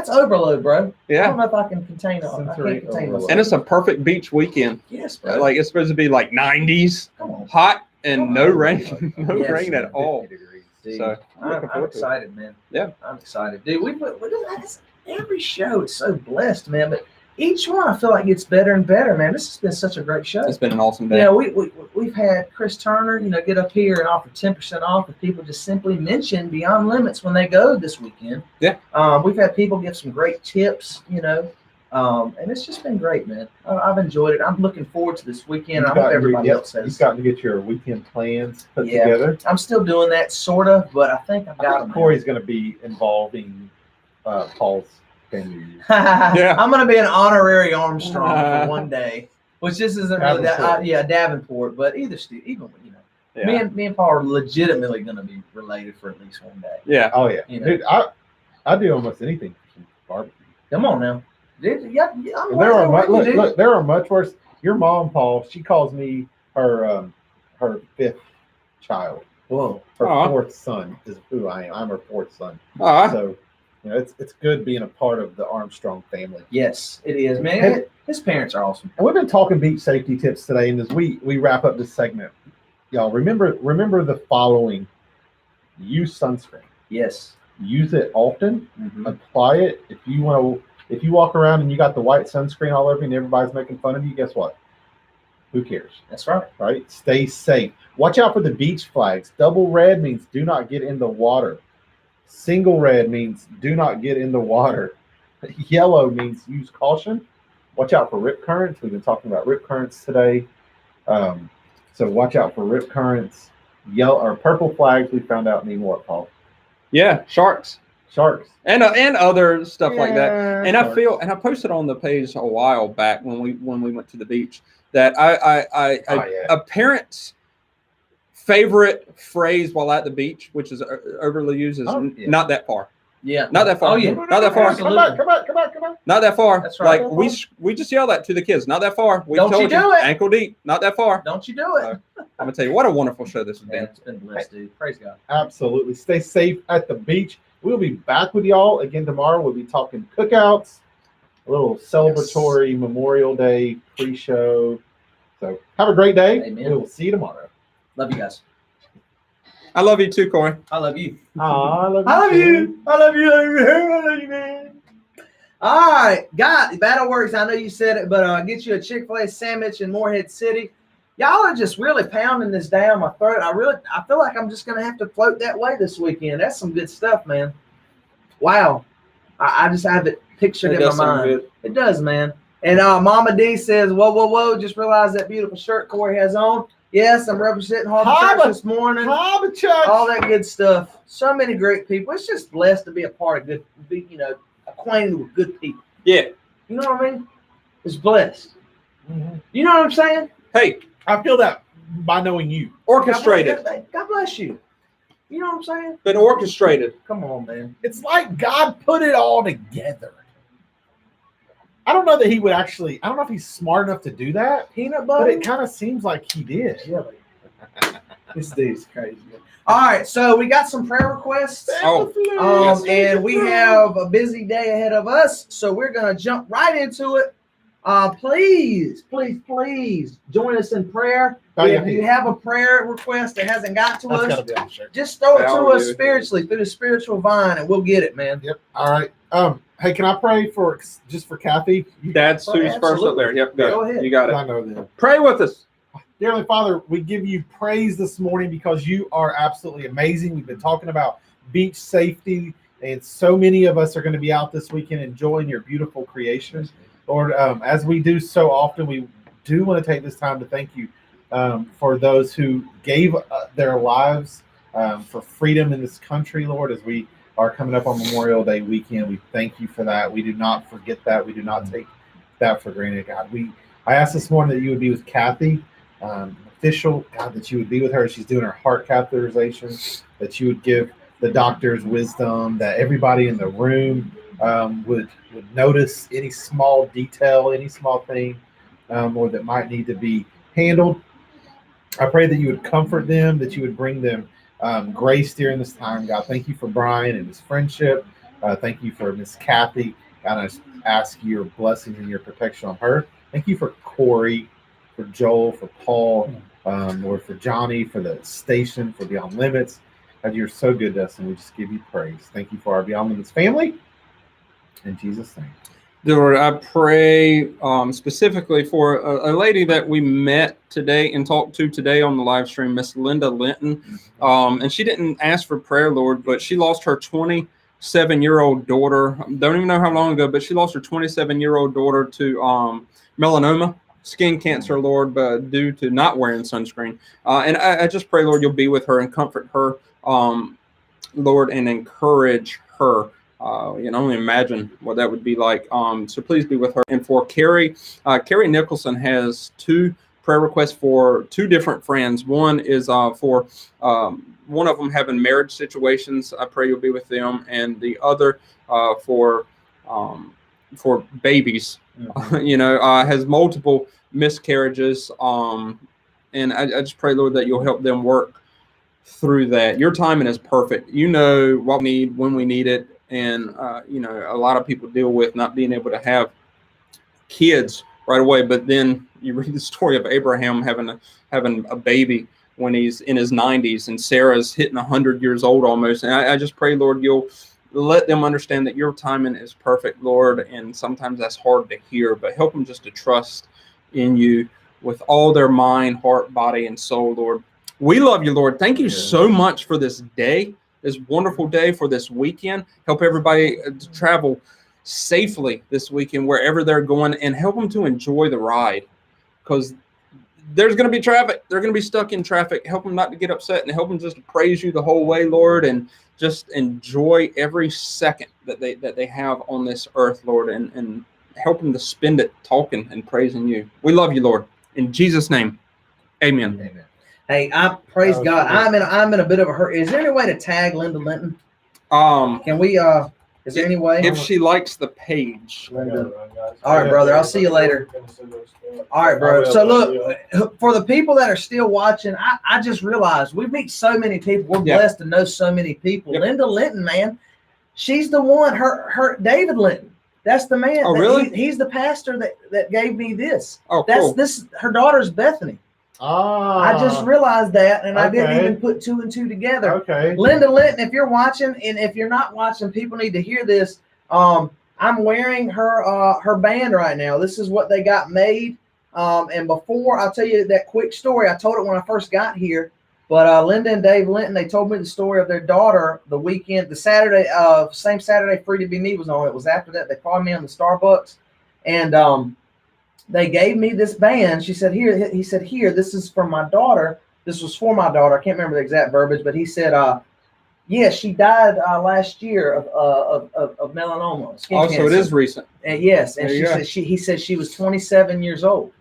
overload, bro. I Yeah. don't know if I can contain it. I Sensory can't contain overload. myself. And it's a perfect beach weekend. Yes, bro. Like it's supposed to be like 90s, Come on. hot, and no rain. No Yes, rain at all. 50 degrees. Dude, So, I'm looking I'm forward to it. excited, man. Yeah. I'm excited. Dude, every show is so blessed, man. But each one I feel like gets better and better, man. This has been such a great show. It's been an awesome day. You know, we've had Chris Turner, get up here and offer 10% off if people just simply mention Beyond Limits when they go this weekend. Yeah. We've had people give some great tips, and it's just been great, man. I've enjoyed it. I'm looking forward to this weekend. I hope everybody else You've has. gotten to get your weekend plans put Yeah. together. I'm still doing that, sort of, but I think I've got them. Corey's going to be involving Paul's family reunion. Yeah. I'm going to be an honorary Armstrong for one day, which this isn't really that. Davenport. Davenport, but even Yeah. me and Paul are legitimately going to be related for at least one day. Yeah. Oh, yeah. You know. Dude, I do almost anything for some barbecue. Come on now. Dude, yeah, I'm There are right there with you, dude. look, there are much worse. Your mom, Paul, she calls me her fifth child. Whoa. Her Aw. fourth son is who I am. I'm her fourth son. Uh, So, it's good being a part of the Armstrong family. Yes, it is, man. Hey. His parents are awesome. And we've been talking beach safety tips today, and as we wrap up this segment, y'all remember the following: use sunscreen. Yes. Use it often. Mhm. Apply it. If you walk around and you got the white sunscreen all over you and everybody's making fun of you, guess what? Who cares? That's right. Right? Stay safe. Watch out for the beach flags. Double red means do not get in the water. Single red means do not get in the water. Yellow means use caution. Watch out for rip currents. We've been talking about rip currents today. So watch out for rip currents. Yellow or purple flags we found out mean what, Paul? yeah. Sharks Sharks. and other stuff like that. And Sharks. I posted on the page a while back when we went to the beach that a parent's favorite phrase while at the beach, which is overly used, is yeah. not that far. Yeah. Not that far. Oh, yeah. Not that far. Come back, come back, come back, come back. Not that far. That's right. Like we just yell that to the kids. Not that far. We Don't told you do it. ankle deep. Not that far. Don't you do it. I'm gonna tell you what a wonderful show this has Man, been. it's been blessed, dude. Praise God. Absolutely. Stay safe at the beach. We'll be back with y'all again tomorrow. We'll be talking cookouts, a little celebratory Memorial Day pre-show. So have a great day. Amen. We will see you tomorrow. Love you guys. I love you too, Corey. I love you. I love you. I love too. you. I love you. I love you, man. All right, God, Battle Works. I know you said it, but get you a Chick-fil-A sandwich in Morehead City. Y'all are just really pounding this down my throat. I feel like I'm just gonna have to float that way this weekend. That's some good stuff, man. Wow, I just have it pictured It in my does sound mind. good. It does, man. And Mama D says, whoa, just realized that beautiful shirt Corey has on. Yes, I'm representing Harvard Church Harvard. this morning. Have a church. All that good stuff. So many great people. It's just blessed to be a part of good, acquainted with good people. Yeah. You know what I mean? It's blessed. Mhm. You know what I'm saying? Hey, I feel that by knowing you. orchestrated. God bless you. You know what I'm saying? Been orchestrated. Come on, man. It's like God put it all together. I don't know that he would actually, I don't know if he's smart enough to do that, Peanut but butter. it kind of seems like he did. Really? This dude's crazy. All right, so we got some prayer requests. Oh. And we have a busy day ahead of us, so we're gonna jump right into it. Please join us in prayer. Oh, yeah. If you have a prayer request that hasn't got to That's us, got to be on the shirt. just throw it Yeah, to I'll us do it. spiritually through the spiritual vine, and we'll get it, man. Yep. All right. Hey, can I pray for Kathy? That's Oh, who's first up absolutely. there. Yep. Go ahead. You got it. I know that. Pray with us. Dear Heavenly Father, we give you praise this morning because you are absolutely amazing. We've been talking about beach safety And so many of us are going to be out this weekend enjoying your beautiful creation. Lord, as we do so often, we do want to take this time to thank you for those who gave their lives for freedom in this country, Lord, as we are coming up on Memorial Day weekend. We thank you for that. We do not forget that. We do not take that for granted, God. I asked this morning that you would be with Kathy, official, God, that you would be with her. She's doing her heart catheterization, that you would give the doctors wisdom, that everybody in the room would notice any small detail, any small thing, or that might need to be handled. I pray that you would comfort them, that you would bring them grace during this time, God. Thank you for Brian and his friendship. Thank you for Miss Kathy. God, I just ask your blessings and your protection on her. Thank you for Corey, for Joel, for Paul, Lord, for Johnny, for the station, for Beyond Limits. God, you're so good to us, and we just give you praise. Thank you for our Beyond Limits family. In Jesus' name. Lord, I pray specifically for a lady that we met today and talked to today on the live stream, Miss Linda Linton. And she didn't ask for prayer, Lord, but she lost her 27-year-old daughter. Don't even know how long ago, but she lost her 27-year-old daughter to melanoma, skin cancer, Lord, but due to not wearing sunscreen. And I just pray, Lord, you'll be with her and comfort her, Lord, and encourage her. You can only imagine what that would be like. So please be with her. And for Carrie, Carrie Nicholson has 2 prayer requests for 2 different friends. One is for one of them having marriage situations. I pray you'll be with them. And the other for babies, has multiple miscarriages. And I just pray, Lord, that you'll help them work through that. Your timing is perfect. You know what we need when we need it. And, a lot of people deal with not being able to have kids right away. But then you read the story of Abraham having a baby when he's in his 90s, and Sarah's hitting 100 years old almost. And I just pray, Lord, you'll let them understand that your timing is perfect, Lord. And sometimes that's hard to hear, but help them just to trust in you with all their mind, heart, body, and soul, Lord. We love you, Lord. Thank you so much for this day. This wonderful day, for this weekend. Help everybody to travel safely this weekend wherever they're going, and help them to enjoy the ride, because there's going to be traffic. They're going to be stuck in traffic. Help them not to get upset, and help them just to praise you the whole way, Lord, and just enjoy every second that they have on this earth, Lord, and help them to spend it talking and praising you. We love you, Lord. In Jesus' name, amen. Amen. Hey, I praise God. Cool. I'm in a bit of a hurry. Is there any way to tag Linda Linton? Can we? Is there any way? If she likes the page. Linda. All right, brother. I'll see you later. All right, bro. So look, for the people that are still watching, I just realized we meet so many people. We're blessed to know so many people. Yep. Linda Linton, man, she's the one. Her David Linton. That's the man. Oh, really? He's the pastor that gave me this. Oh, cool. This. Her daughter's Bethany. I just realized that, and I didn't even put 2 and 2 together. Okay. Linda Linton, if you're watching, and if you're not watching, people need to hear this. I'm wearing her band right now. This is what they got made. And before, I'll tell you that quick story. I told it when I first got here. But Linda and Dave Linton, they told me the story of their daughter the weekend, the Saturday, same Saturday Free to Be Me was on. It was after that. They called me on the Starbucks, and they gave me this band. He said, here, this is for my daughter. This was for my daughter. I can't remember the exact verbiage, but he said, she died last year of melanoma. So it is recent. And yes. And he said she was 27 years old.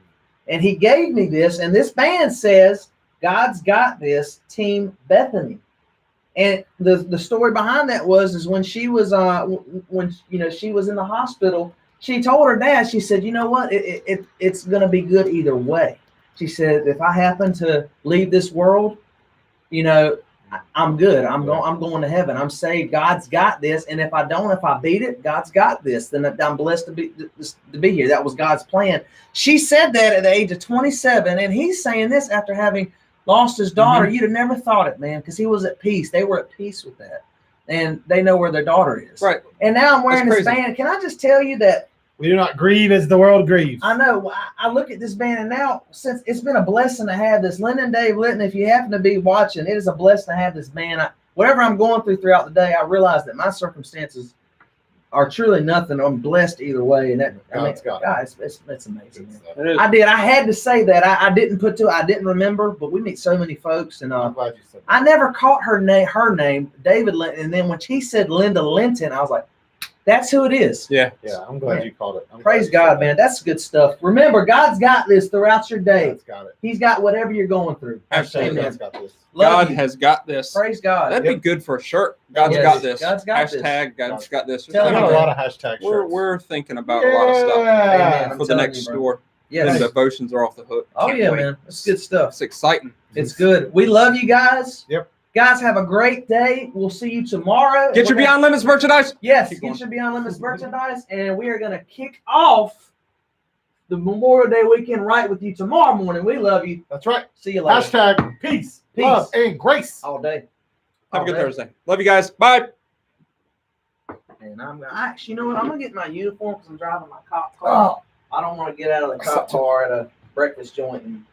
And he gave me this, and this band says, God's got this, Team Bethany. And the story behind that is when she was she was in the hospital, she told her dad, she said, you know what, it's going to be good either way. She said, if I happen to leave this world, I'm good. I'm going to heaven. I'm saved. God's got this. And if I beat it, God's got this. Then I'm blessed to be here. That was God's plan. She said that at the age of 27. And he's saying this after having lost his daughter. Mm-hmm. You'd have never thought it, man, because he was at peace. They were at peace with that. And they know where their daughter is. Right. And now I'm wearing this band. Can I just tell you that we do not grieve as the world grieves. I know. I look at this band, and now, since it's been a blessing to have this, Linda and Dave Linton, if you happen to be watching, it is a blessing to have this band. whatever I'm going through throughout the day, I realize that my circumstances are truly nothing. I'm blessed either way, and that God's got it. guys, it's amazing. Good Man. stuff. It is. I did. I had to say that. I didn't remember, but we meet so many folks, and I'm glad you said that. I never caught her name, David Linton. And then when he said Linda Linton, I was like, that's who it is. Yeah. Yeah, I'm glad Man. you called it. I'm glad Praise you God, said man. That's good stuff. Remember, God's got this throughout your that. day. God's got it. He's got whatever you're going through. Absolutely. God's got this. Love God you. has got this. Praise God. That'd be good for a shirt. God's Yes, got this. God's got this. Hashtag God's got this. Tell I got a him, lot of hashtag shirts. We're thinking about a lot of stuff Amen. I'm for the telling next you, bro. store. Yes. The devotions are off the hook. Oh Can't yeah, wait. man. It's good stuff. It's exciting. It's good. We love you guys. Yep. Guys, have a great day. We'll see you tomorrow. Get your We're gonna- Beyond Limits merchandise. Yes, Keep get going. your Beyond Limits merchandise, and we are going to kick off the Memorial Day weekend right with you tomorrow morning. We love you. That's right. See you later. Hashtag peace, love, and grace. All day. Have All a good day. Thursday. Love you guys. Bye. And I'm gonna actually, you know what? I'm gonna get my uniform because I'm driving my cop car. I don't want to get out of the cop car at a breakfast joint and